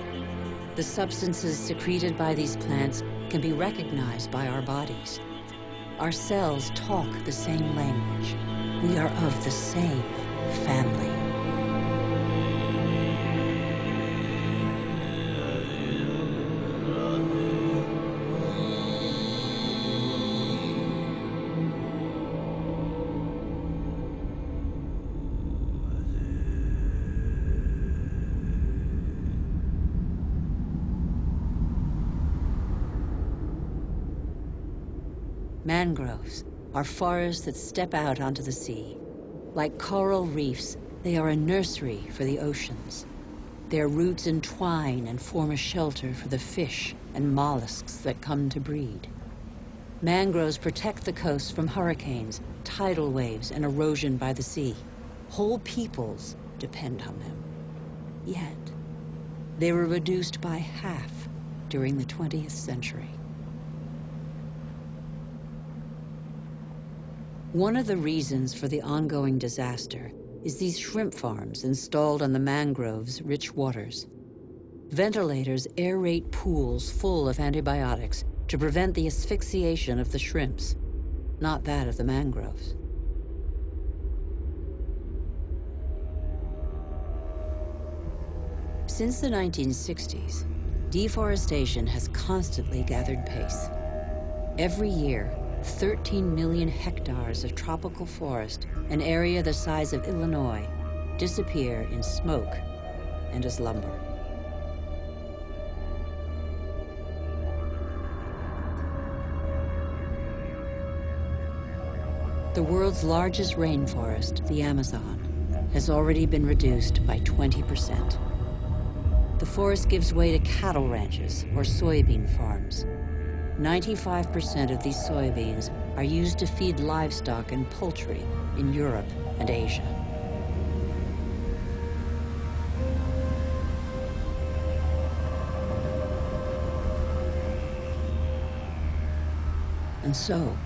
The substances secreted by these plants can be recognized by our bodies. Our cells talk the same language. We are of the same family. Mangroves are forests that step out onto the sea. Like coral reefs, they are a nursery for the oceans. Their roots entwine and form a shelter for the fish and mollusks that come to breed. Mangroves protect the coast from hurricanes, tidal waves, and erosion by the sea. Whole peoples depend on them. Yet, they were reduced by half during the 20th century. One of the reasons for the ongoing disaster is these shrimp farms installed on the mangroves' rich waters. Ventilators aerate pools full of antibiotics to prevent the asphyxiation of the shrimps, not that of the mangroves. Since the 1960s, deforestation has constantly gathered pace. Every year, 13 million hectares of tropical forest, an area the size of Illinois, disappear in smoke and as lumber. The world's largest rainforest, the Amazon, has already been reduced by 20%. The forest gives way to cattle ranches or soybean farms. 95% of these soybeans are used to feed livestock and poultry in Europe and Asia. And so,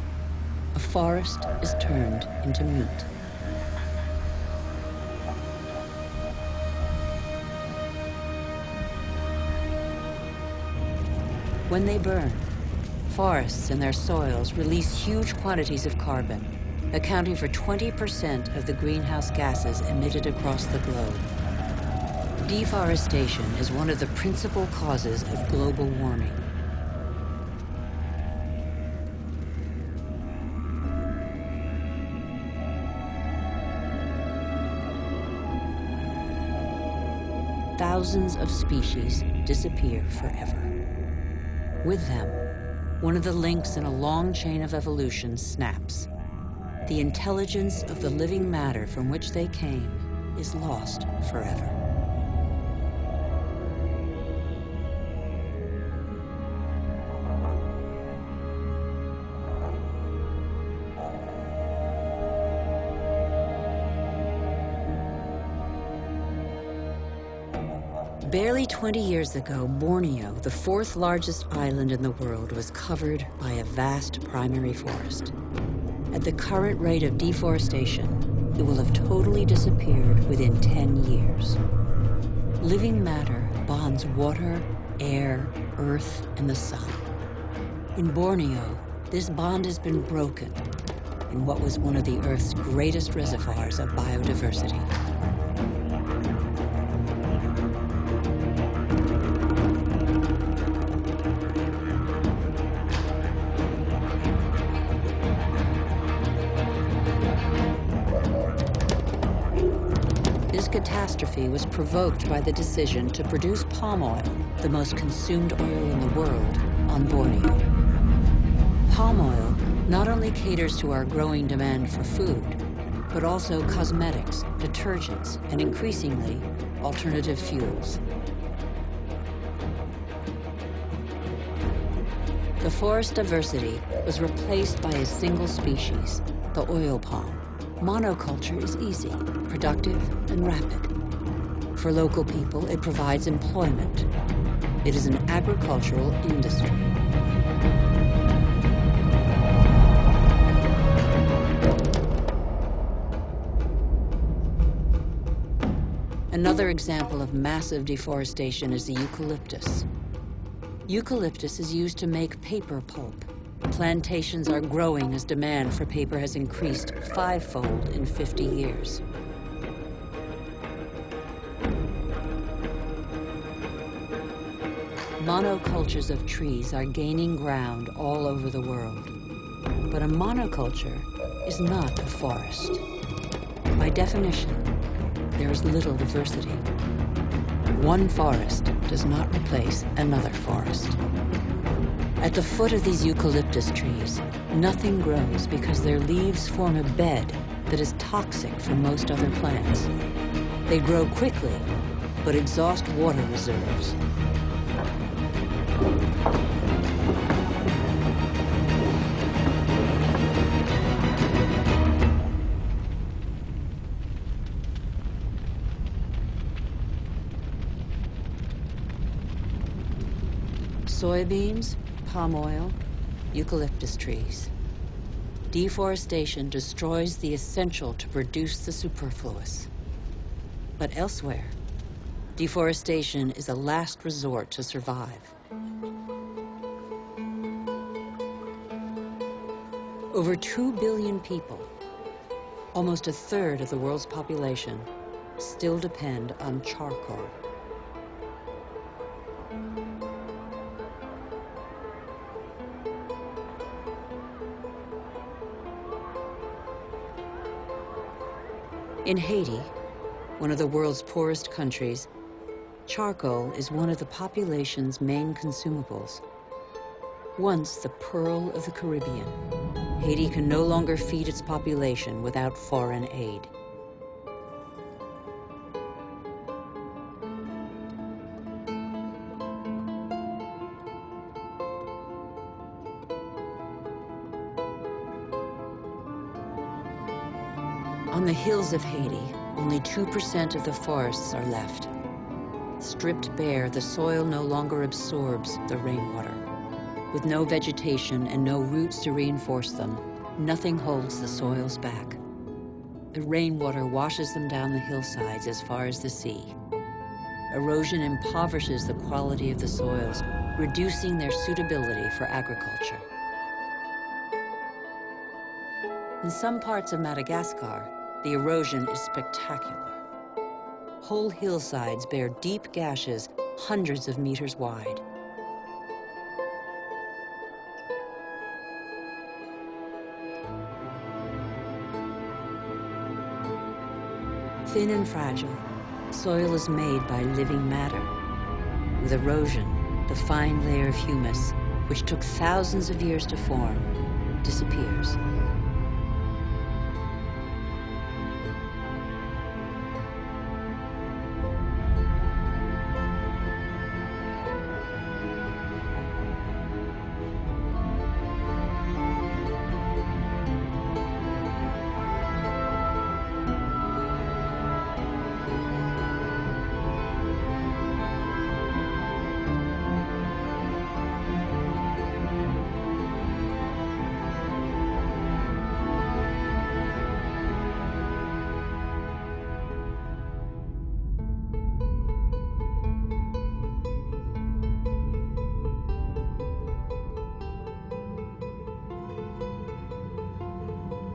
a forest is turned into meat. When they burn, forests and their soils release huge quantities of carbon, accounting for 20% of the greenhouse gases emitted across the globe. Deforestation is one of the principal causes of global warming. Thousands of species disappear forever. With them, one of the links in a long chain of evolution snaps. The intelligence of the living matter from which they came is lost forever. Barely 20 years ago, Borneo, the fourth largest island in the world, was covered by a vast primary forest. At the current rate of deforestation, it will have totally disappeared within 10 years. Living matter bonds water, air, earth, and the sun. In Borneo, this bond has been broken in what was one of the Earth's greatest reservoirs of biodiversity. This catastrophe was provoked by the decision to produce palm oil, the most consumed oil in the world, on Borneo. Palm oil not only caters to our growing demand for food, but also cosmetics, detergents, and increasingly, alternative fuels. The forest diversity was replaced by a single species, the oil palm. Monoculture is easy, productive, and rapid. For local people, it provides employment. It is an agricultural industry. Another example of massive deforestation is the eucalyptus. Eucalyptus is used to make paper pulp. Plantations are growing as demand for paper has increased fivefold in 50 years. Monocultures of trees are gaining ground all over the world. But a monoculture is not a forest. By definition, there is little diversity. One forest does not replace another forest. At the foot of these eucalyptus trees, nothing grows because their leaves form a bed that is toxic for most other plants. They grow quickly, but exhaust water reserves. Soybeans, palm oil, eucalyptus trees. Deforestation destroys the essential to produce the superfluous. But elsewhere, deforestation is a last resort to survive. Over 2 billion people, almost a third of the world's population, still depend on charcoal. In Haiti, one of the world's poorest countries, charcoal is one of the population's main consumables. Once the pearl of the Caribbean, Haiti can no longer feed its population without foreign aid. On the hills of Haiti, only 2% of the forests are left. Stripped bare, the soil no longer absorbs the rainwater. With no vegetation and no roots to reinforce them, nothing holds the soils back. The rainwater washes them down the hillsides as far as the sea. Erosion impoverishes the quality of the soils, reducing their suitability for agriculture. In some parts of Madagascar, the erosion is spectacular. Whole hillsides bear deep gashes hundreds of meters wide. Thin and fragile, soil is made by living matter. With erosion, the fine layer of humus, which took thousands of years to form, disappears.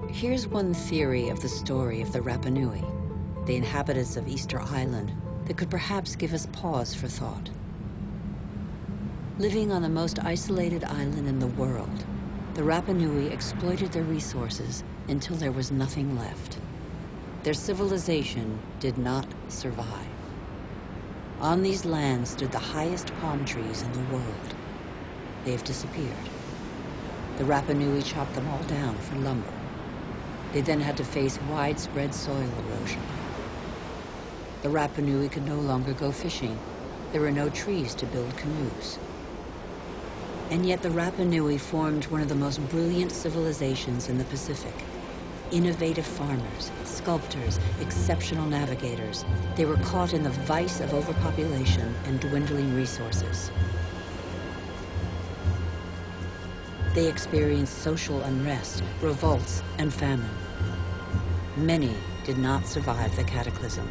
Here's one theory of the story of the Rapa Nui, the inhabitants of Easter Island, that could perhaps give us pause for thought. Living on the most isolated island in the world, the Rapa Nui exploited their resources until there was nothing left. Their civilization did not survive. On these lands stood the highest palm trees in the world. They have disappeared. The Rapa Nui chopped them all down for lumber. They then had to face widespread soil erosion. The Rapa Nui could no longer go fishing. There were no trees to build canoes. And yet the Rapa Nui formed one of the most brilliant civilizations in the Pacific. Innovative farmers, sculptors, exceptional navigators. They were caught in the vice of overpopulation and dwindling resources. They experienced social unrest, revolts, and famine. Many did not survive the cataclysm.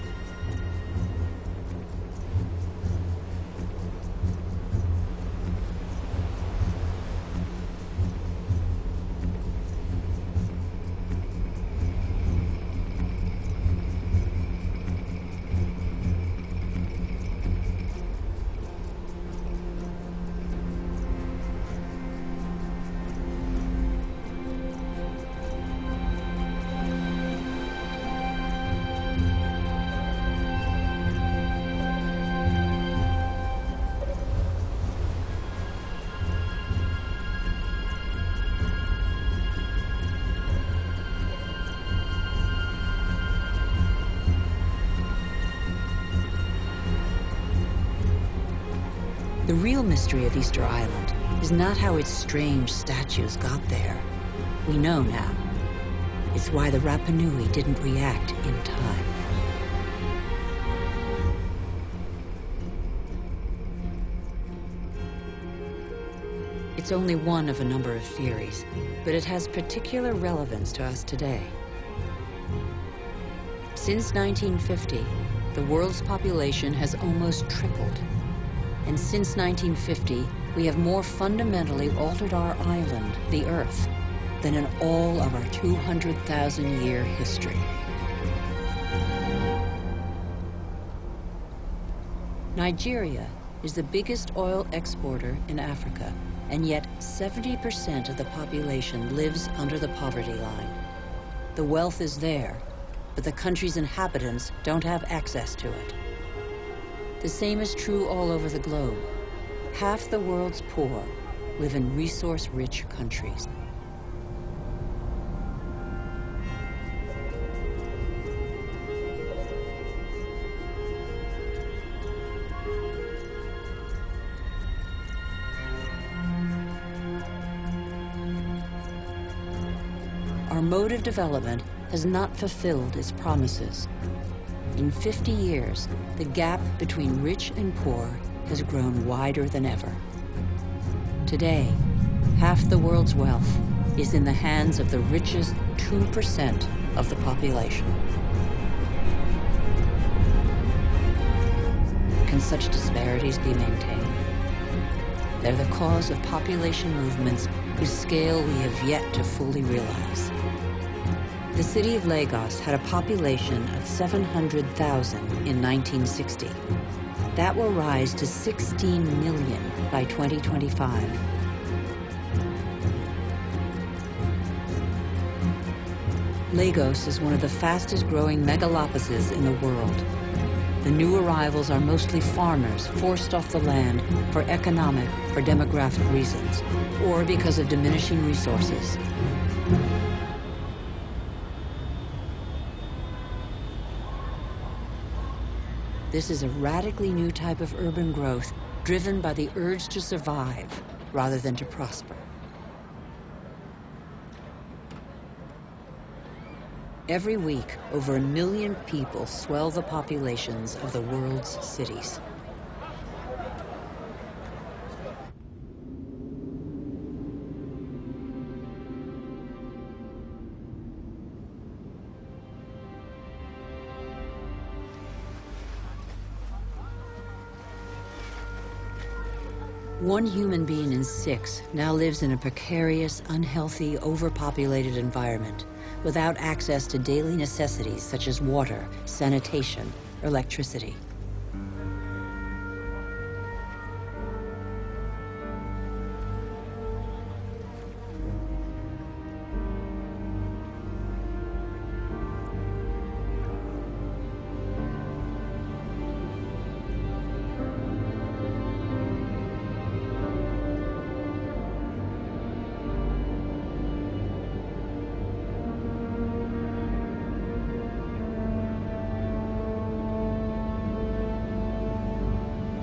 The real mystery of Easter Island is not how its strange statues got there. We know now. It's why the Rapa Nui didn't react in time. It's only one of a number of theories, but it has particular relevance to us today. Since 1950, the world's population has almost tripled. And since 1950, we have more fundamentally altered our island, the Earth, than in all of our 200,000-year history. Nigeria is the biggest oil exporter in Africa, and yet 70% of the population lives under the poverty line. The wealth is there, but the country's inhabitants don't have access to it. The same is true all over the globe. Half the world's poor live in resource-rich countries. our mode of development has not fulfilled its promises. In 50 years, the gap between rich and poor has grown wider than ever. Today, half the world's wealth is in the hands of the richest 2% of the population. Can such disparities be maintained? They're the cause of population movements whose scale we have yet to fully realize. The city of Lagos had a population of 700,000 in 1960. That will rise to 16 million by 2025. Lagos is one of the fastest growing megalopolises in the world. The new arrivals are mostly farmers forced off the land for economic or demographic reasons, or because of diminishing resources. This is a radically new type of urban growth driven by the urge to survive rather than to prosper. Every week, over 1 million people swell the populations of the world's cities. One human being in 6 now lives in a precarious, unhealthy, overpopulated environment without access to daily necessities such as water, sanitation, or electricity.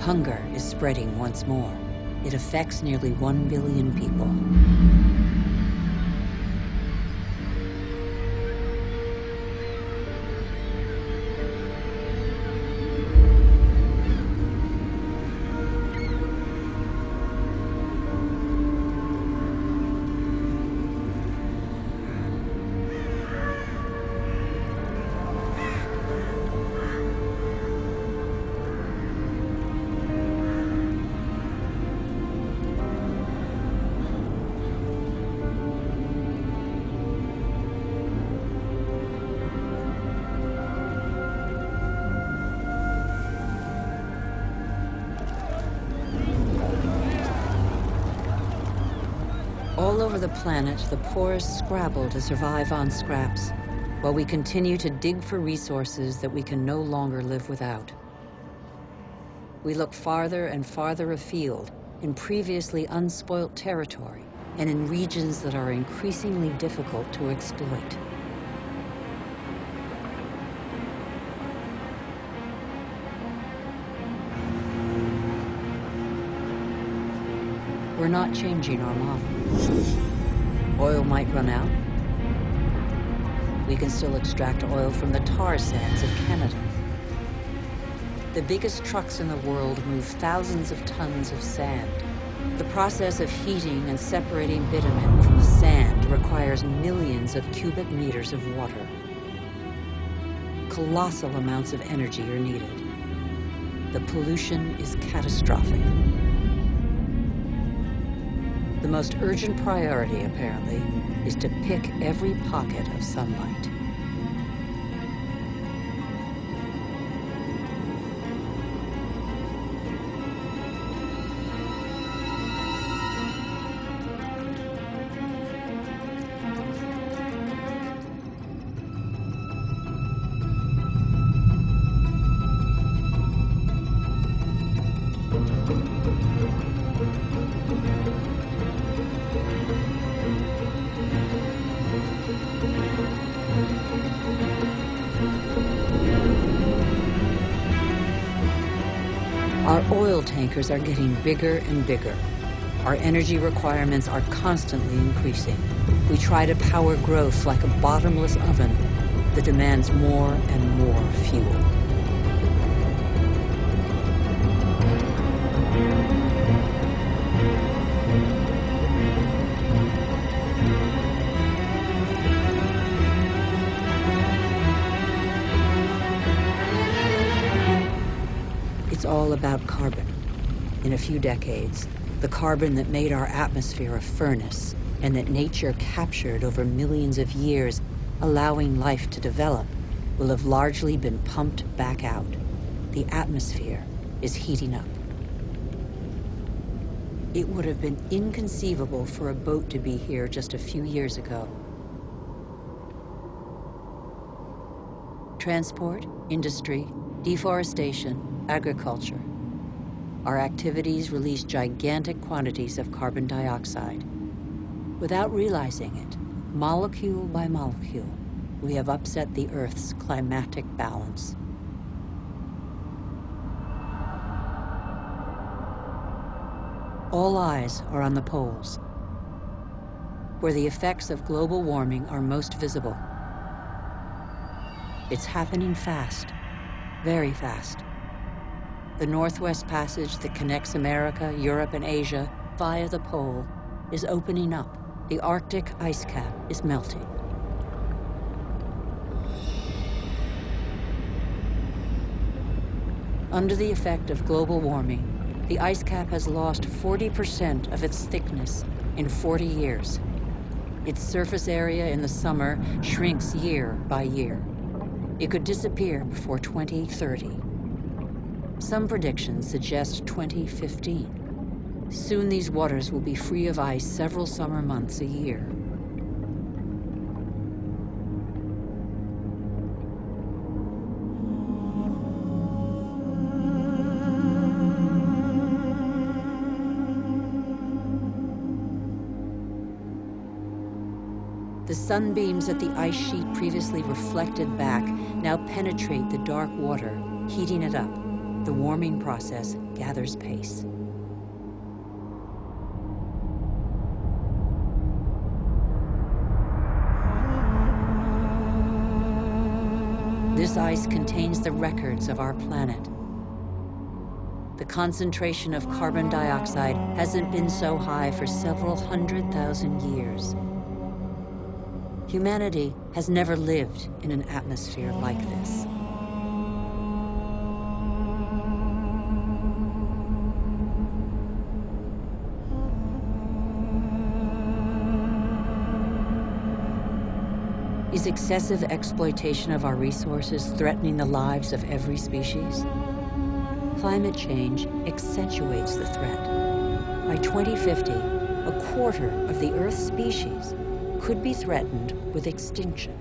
Hunger is spreading once more. It affects nearly 1 billion people. All over the planet, the poorest scrabble to survive on scraps, while we continue to dig for resources that we can no longer live without. We look farther and farther afield, in previously unspoilt territory, and in regions that are increasingly difficult to exploit. We're not changing our model. Oil might run out. We can still extract oil from the tar sands of Canada. The biggest trucks in the world move thousands of tons of sand. The process of heating and separating bitumen from the sand requires millions of cubic meters of water. Colossal amounts of energy are needed. The pollution is catastrophic. The most urgent priority, apparently, is to pick every pocket of sunlight. Our oil tankers are getting bigger and bigger. Our energy requirements are constantly increasing. We try to power growth like a bottomless oven that demands more and more fuel. It's all about carbon. In a few decades, the carbon that made our atmosphere a furnace and that nature captured over millions of years, allowing life to develop, will have largely been pumped back out. The atmosphere is heating up. It would have been inconceivable for a boat to be here just a few years ago. Transport, industry, deforestation, agriculture. Our activities release gigantic quantities of carbon dioxide. Without realizing it, molecule by molecule, we have upset the Earth's climatic balance. All eyes are on the poles, where the effects of global warming are most visible. It's happening fast, very fast. The Northwest Passage that connects America, Europe, and Asia via the pole is opening up. The Arctic ice cap is melting. Under the effect of global warming, the ice cap has lost 40% of its thickness in 40 years. Its surface area in the summer shrinks year by year. It could disappear before 2030. Some predictions suggest 2015. Soon these waters will be free of ice several summer months a year. The sunbeams that the ice sheet previously reflected back now penetrate the dark water, heating it up. The warming process gathers pace. This ice contains the records of our planet. The concentration of carbon dioxide hasn't been so high for several 100,000 years. Humanity has never lived in an atmosphere like this. Is excessive exploitation of our resources threatening the lives of every species? Climate change accentuates the threat. By 2050, a quarter of the Earth's species could be threatened with extinction.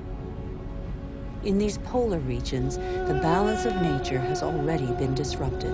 In these polar regions, the balance of nature has already been disrupted.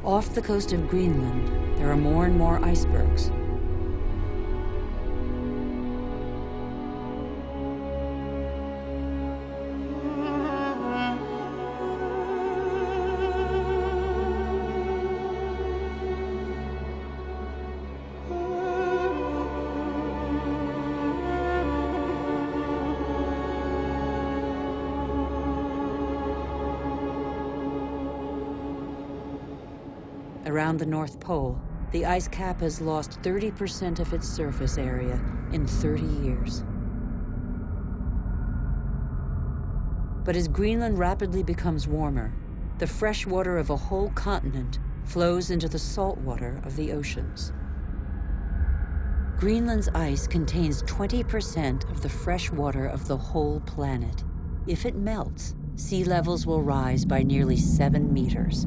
Off the coast of Greenland, there are more and more icebergs. Around the North Pole, the ice cap has lost 30% of its surface area in 30 years. But as Greenland rapidly becomes warmer, the fresh water of a whole continent flows into the salt water of the oceans. Greenland's ice contains 20% of the fresh water of the whole planet. If it melts, sea levels will rise by nearly 7 meters.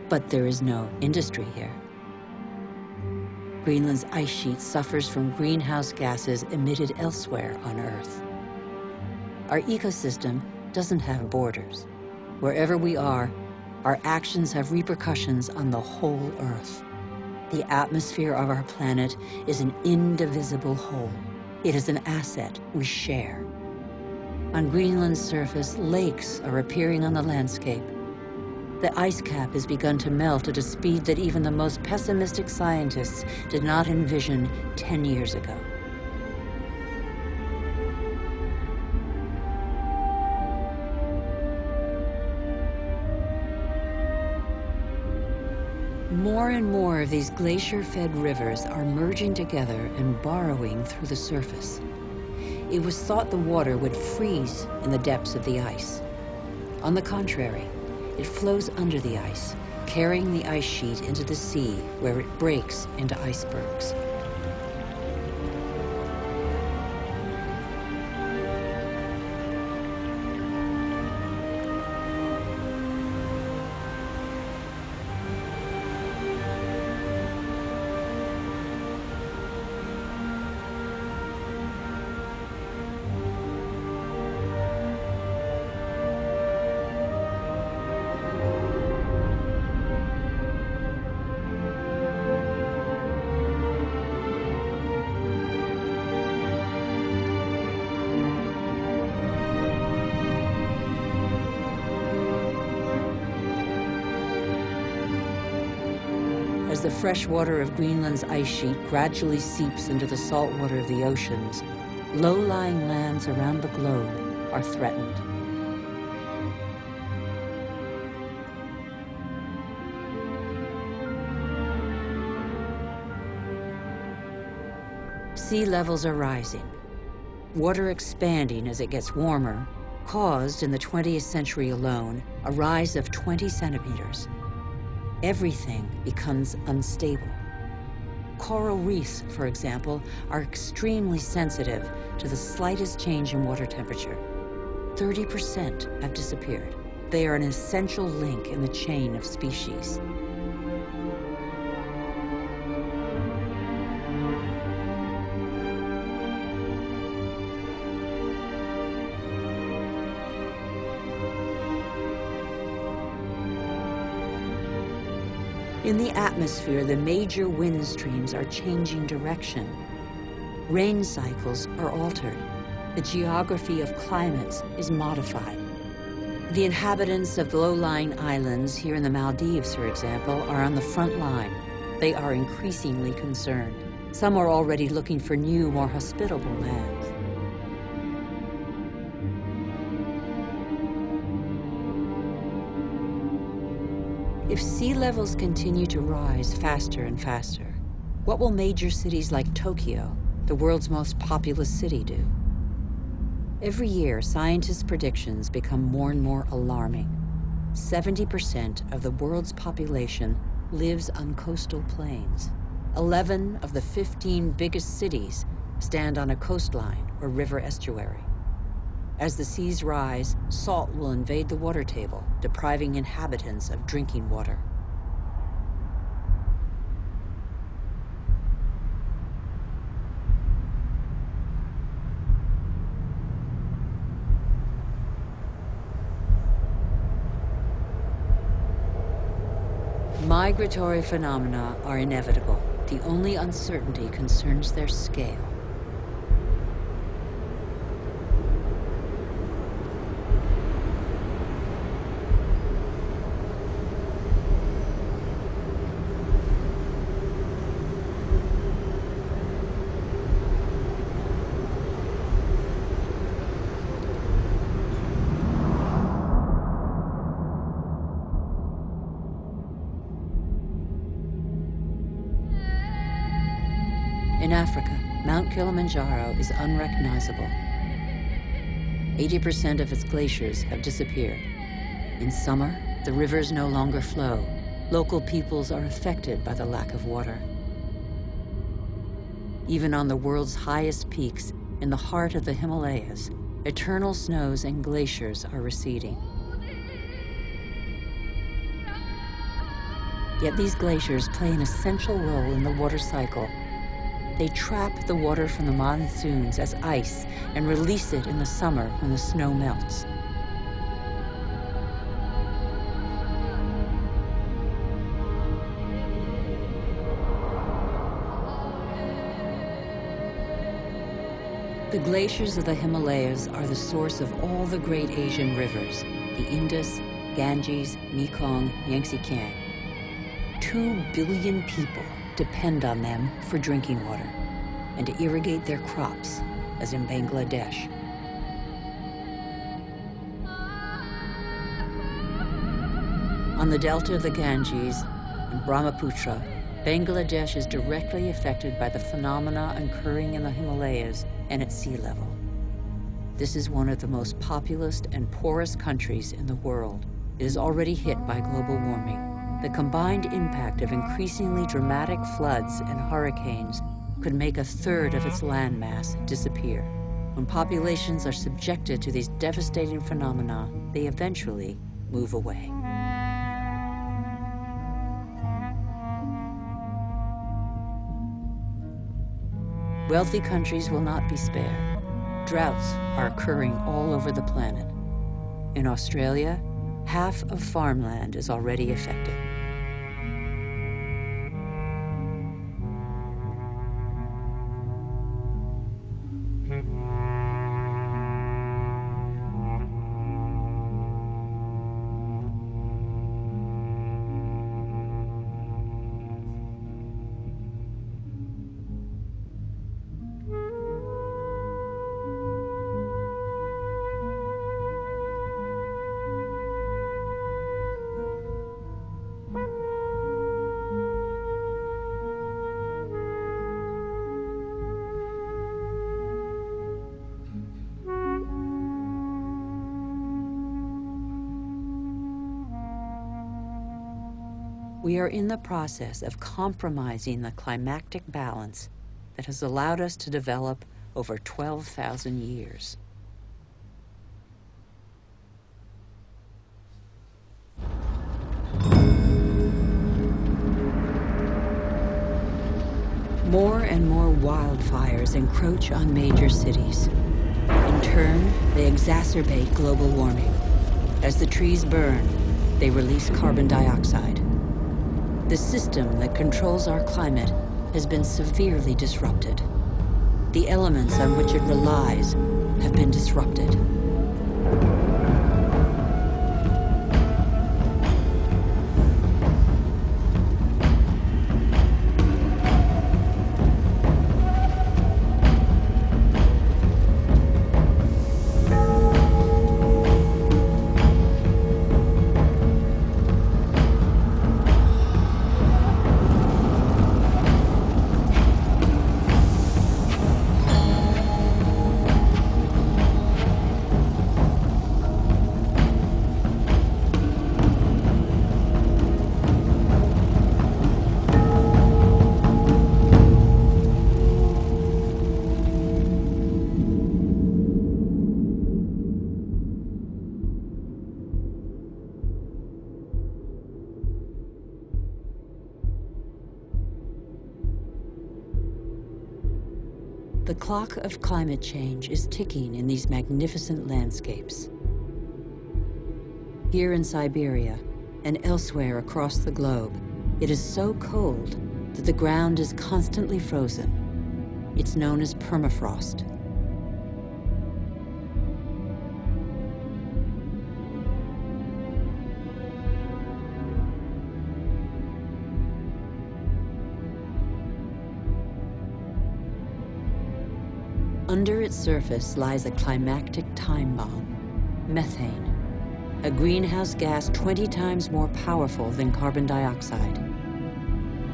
But there is no industry here. Greenland's ice sheet suffers from greenhouse gases emitted elsewhere on Earth. Our ecosystem doesn't have borders. Wherever we are, our actions have repercussions on the whole Earth. The atmosphere of our planet is an indivisible whole. It is an asset we share. On Greenland's surface, lakes are appearing on the landscape. The ice cap has begun to melt at a speed that even the most pessimistic scientists did not envision 10 years ago. More and more of these glacier-fed rivers are merging together and burrowing through the surface. It was thought the water would freeze in the depths of the ice. On the contrary, it flows under the ice, carrying the ice sheet into the sea, where it breaks into icebergs. As the fresh water of Greenland's ice sheet gradually seeps into the salt water of the oceans, low-lying lands around the globe are threatened. Sea levels are rising. Water expanding as it gets warmer caused, in the 20th century alone, a rise of 20 centimeters. Everything becomes unstable. Coral reefs, for example, are extremely sensitive to the slightest change in water temperature. 30% have disappeared. They are an essential link in the chain of species. In the atmosphere, the major wind streams are changing direction. Rain cycles are altered. The geography of climates is modified. The inhabitants of low-lying islands here in the Maldives, for example, are on the front line. They are increasingly concerned. Some are already looking for new, more hospitable lands. If sea levels continue to rise faster and faster, what will major cities like Tokyo, the world's most populous city, do? Every year, scientists' predictions become more and more alarming. 70% of the world's population lives on coastal plains. 11 of the 15 biggest cities stand on a coastline or river estuary. As the seas rise, salt will invade the water table, depriving inhabitants of drinking water. Migratory phenomena are inevitable. The only uncertainty concerns their scale. In Africa, Mount Kilimanjaro is unrecognizable. 80% of its glaciers have disappeared. In summer, the rivers no longer flow. Local peoples are affected by the lack of water. Even on the world's highest peaks, in the heart of the Himalayas, eternal snows and glaciers are receding. Yet these glaciers play an essential role in the water cycle. They trap the water from the monsoons as ice and release it in the summer when the snow melts. The glaciers of the Himalayas are the source of all the great Asian rivers, the Indus, Ganges, Mekong, Yangtze Kiang. 2 billion people depend on them for drinking water and to irrigate their crops, as in Bangladesh. On the delta of the Ganges and Brahmaputra, Bangladesh is directly affected by the phenomena occurring in the Himalayas and at sea level. This is one of the most populous and poorest countries in the world. It is already hit by global warming. The combined impact of increasingly dramatic floods and hurricanes could make a third of its landmass disappear. When populations are subjected to these devastating phenomena, they eventually move away. Wealthy countries will not be spared. Droughts are occurring all over the planet. In Australia, half of farmland is already affected. We are in the process of compromising the climactic balance that has allowed us to develop over 12,000 years. More and more wildfires encroach on major cities. In turn, they exacerbate global warming. As the trees burn, they release carbon dioxide. The system that controls our climate has been severely disrupted. The elements on which it relies have been disrupted. The clock of climate change is ticking in these magnificent landscapes. Here in Siberia and elsewhere across the globe, it is so cold that the ground is constantly frozen. It's known as permafrost. Under its surface lies a climactic time bomb, methane, a greenhouse gas 20 times more powerful than carbon dioxide.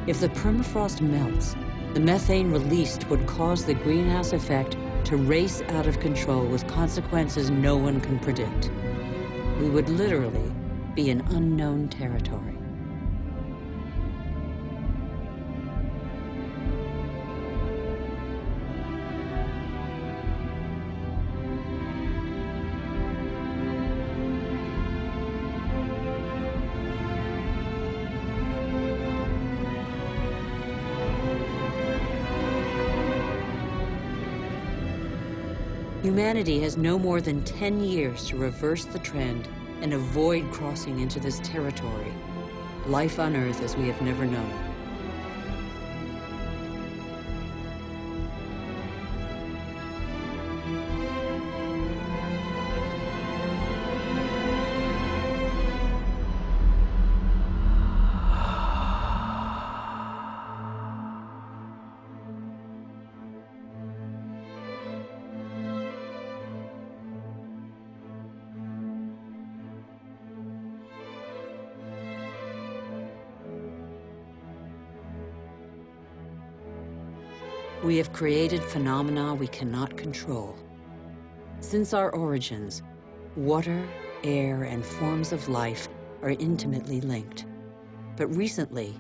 If the permafrost melts, the methane released would cause the greenhouse effect to race out of control with consequences no one can predict. We would literally be in unknown territory. Humanity has no more than 10 years to reverse the trend and avoid crossing into this territory, life on Earth as we have never known. We have created phenomena we cannot control. Since our origins, water, air, and forms of life are intimately linked. But recently,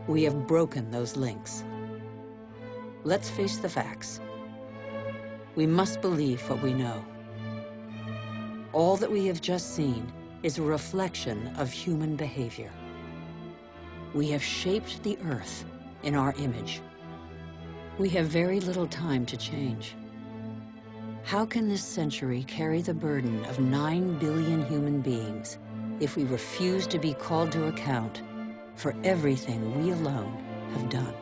we have broken those links. Let's face the facts. We must believe what we know. All that we have just seen is a reflection of human behavior. We have shaped the Earth in our image. We have very little time to change. How can this century carry the burden of 9 billion human beings if we refuse to be called to account for everything we alone have done?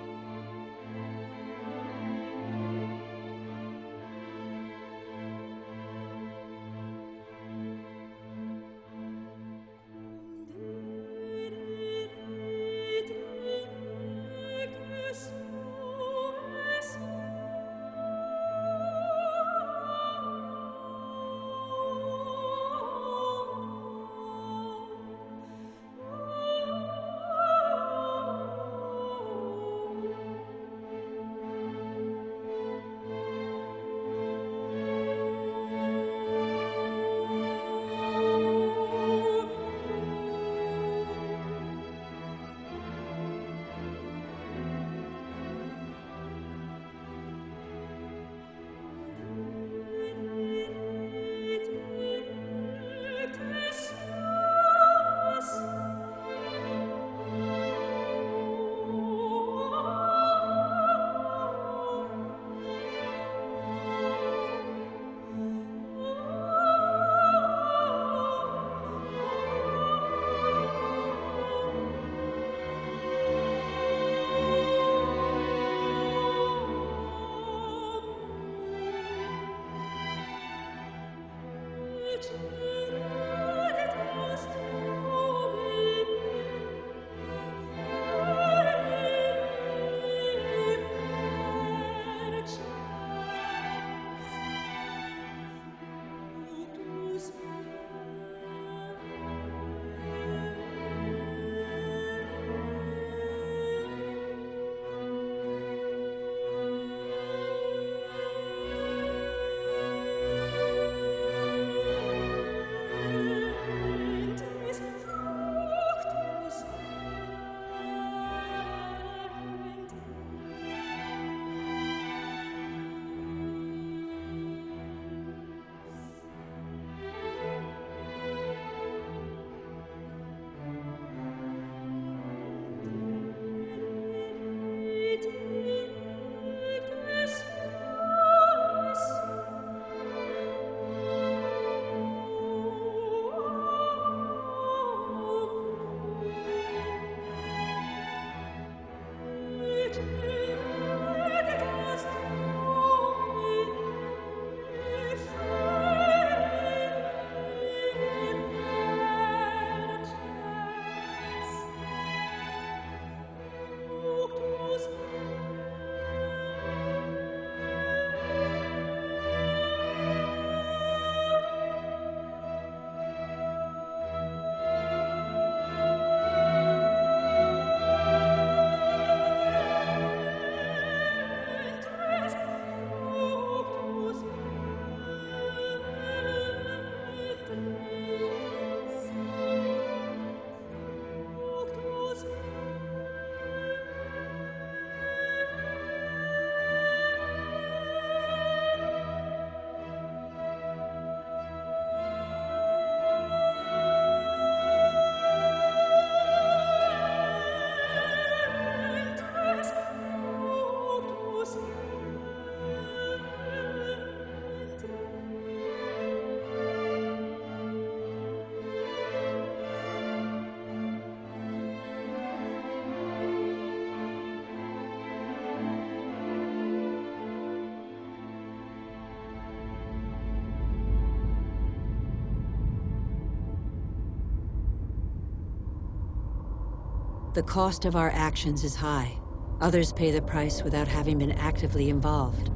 The cost of our actions is high. Others pay the price without having been actively involved.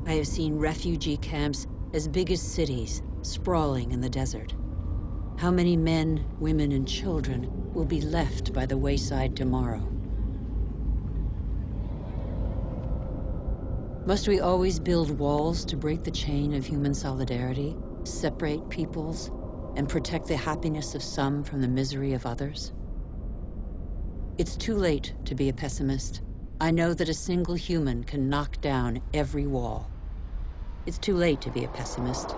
I have seen refugee camps as big as cities, sprawling in the desert. How many men, women, and children will be left by the wayside tomorrow? Must we always build walls to break the chain of human solidarity, separate peoples, and protect the happiness of some from the misery of others? It's too late to be a pessimist. I know that a single human can knock down every wall. It's too late to be a pessimist.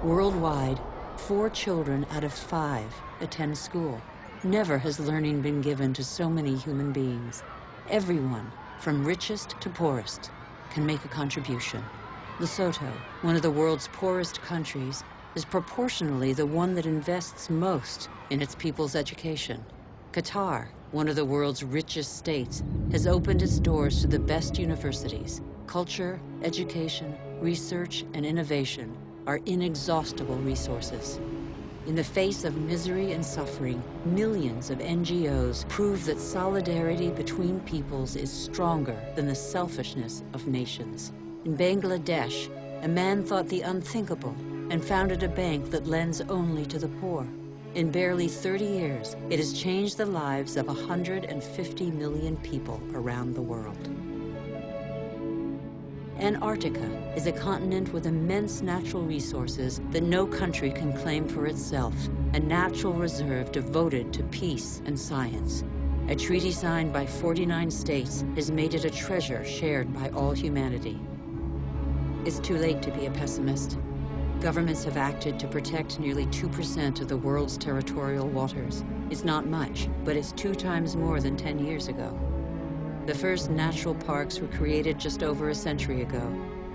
Worldwide, 4 children out of 5 attend school. Never has learning been given to so many human beings. Everyone, from richest to poorest, can make a contribution. Lesotho, one of the world's poorest countries, is proportionally the one that invests most in its people's education. Qatar, one of the world's richest states, has opened its doors to the best universities. Culture, education, research, and innovation are inexhaustible resources. In the face of misery and suffering, millions of NGOs prove that solidarity between peoples is stronger than the selfishness of nations. In Bangladesh, a man thought the unthinkable and founded a bank that lends only to the poor. In barely 30 years, it has changed the lives of 150 million people around the world. Antarctica is a continent with immense natural resources that no country can claim for itself, a natural reserve devoted to peace and science. A treaty signed by 49 states has made it a treasure shared by all humanity. It's too late to be a pessimist. Governments have acted to protect nearly 2% of the world's territorial waters. It's not much, but it's 2 times more than 10 years ago. The first natural parks were created just over a century ago.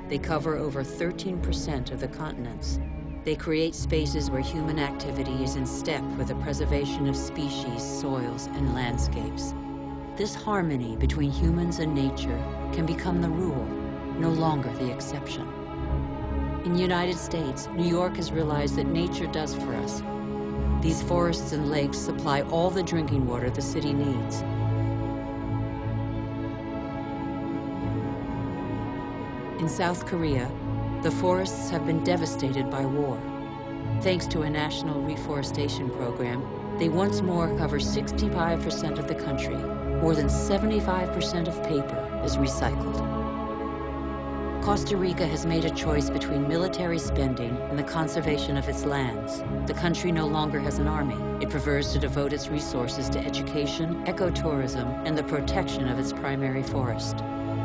They cover over 13% of the continents. They create spaces where human activity is in step with the preservation of species, soils, and landscapes. This harmony between humans and nature can become the rule, no longer the exception. In the United States, New York has realized that nature does for us. These forests and lakes supply all the drinking water the city needs. In South Korea, the forests have been devastated by war. Thanks to a national reforestation program, they once more cover 65% of the country. More than 75% of paper is recycled. Costa Rica has made a choice between military spending and the conservation of its lands. The country no longer has an army. It prefers to devote its resources to education, ecotourism, and the protection of its primary forest.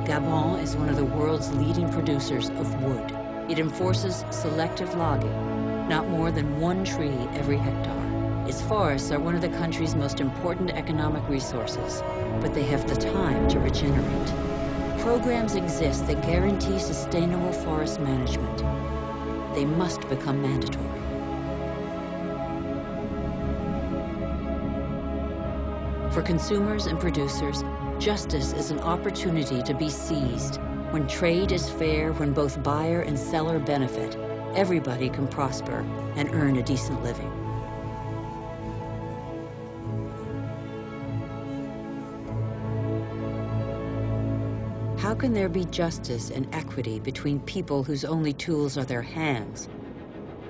Gabon is one of the world's leading producers of wood. It enforces selective logging, not more than 1 tree every hectare. Its forests are one of the country's most important economic resources, but they have the time to regenerate. Programs exist that guarantee sustainable forest management. They must become mandatory. For consumers and producers, justice is an opportunity to be seized. When trade is fair, when both buyer and seller benefit, everybody can prosper and earn a decent living. How can there be justice and equity between people whose only tools are their hands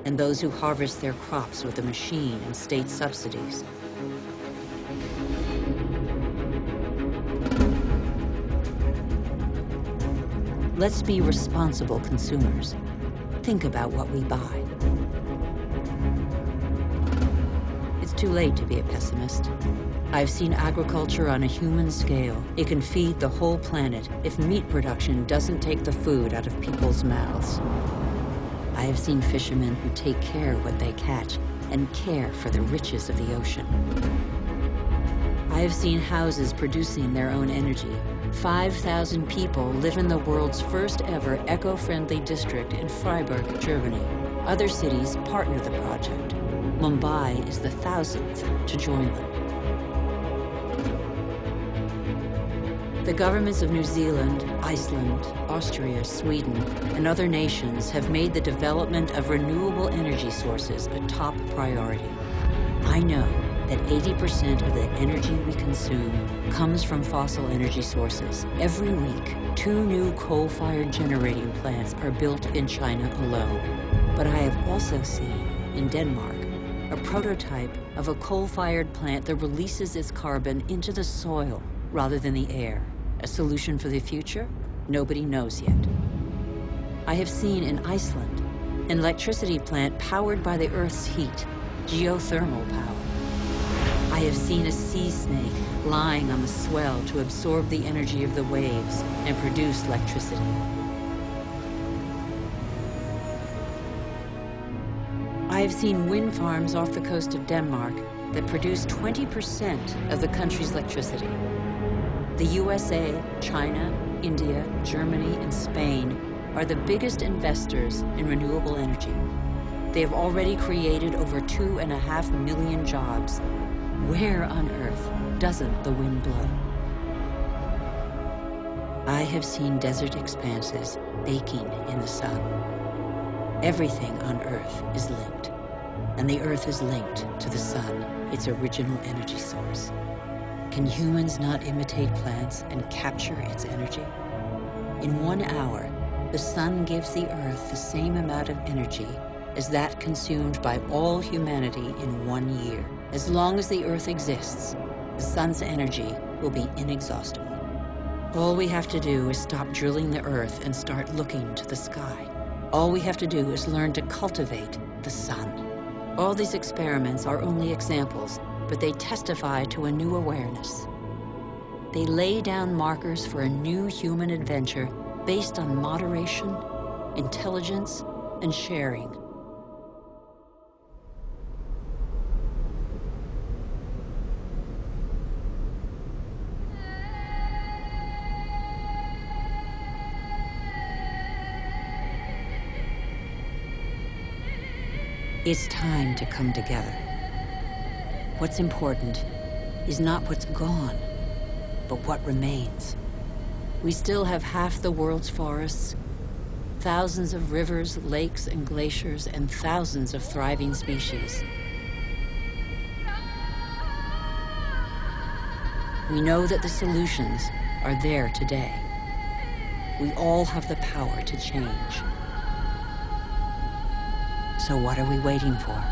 and those who harvest their crops with a machine and state subsidies? Let's be responsible consumers. Think about what we buy. It's too late to be a pessimist. I've seen agriculture on a human scale. It can feed the whole planet if meat production doesn't take the food out of people's mouths. I have seen fishermen who take care of what they catch and care for the riches of the ocean. I have seen houses producing their own energy. 5,000 people live in the world's first ever eco-friendly district in Freiburg, Germany. Other cities partner the project. Mumbai is the 1,000th to join them. The governments of New Zealand, Iceland, Austria, Sweden, and other nations have made the development of renewable energy sources a top priority. I know that 80% of the energy we consume comes from fossil energy sources. Every week, 2 new coal-fired generating plants are built in China alone. But I have also seen, in Denmark, a prototype of a coal-fired plant that releases its carbon into the soil rather than the air. A solution for the future? Nobody knows yet. I have seen in Iceland an electricity plant powered by the Earth's heat, geothermal power. I have seen a sea snake lying on the swell to absorb the energy of the waves and produce electricity. I have seen wind farms off the coast of Denmark that produce 20% of the country's electricity. The USA, China, India, Germany, and Spain are the biggest investors in renewable energy. They have already created over 2.5 million jobs. Where on earth doesn't the wind blow? I have seen desert expanses baking in the sun. Everything on Earth is linked, and the Earth is linked to the sun, its original energy source. Can humans not imitate plants and capture its energy? In 1 hour, the sun gives the Earth the same amount of energy as that consumed by all humanity in 1 year. As long as the Earth exists, the sun's energy will be inexhaustible. All we have to do is stop drilling the Earth and start looking to the sky. All we have to do is learn to cultivate the sun. All these experiments are only examples, but they testify to a new awareness. They lay down markers for a new human adventure based on moderation, intelligence, and sharing. It's time to come together. What's important is not what's gone, but what remains. We still have half the world's forests, thousands of rivers, lakes, and glaciers, and thousands of thriving species. We know that the solutions are there today. We all have the power to change. So what are we waiting for?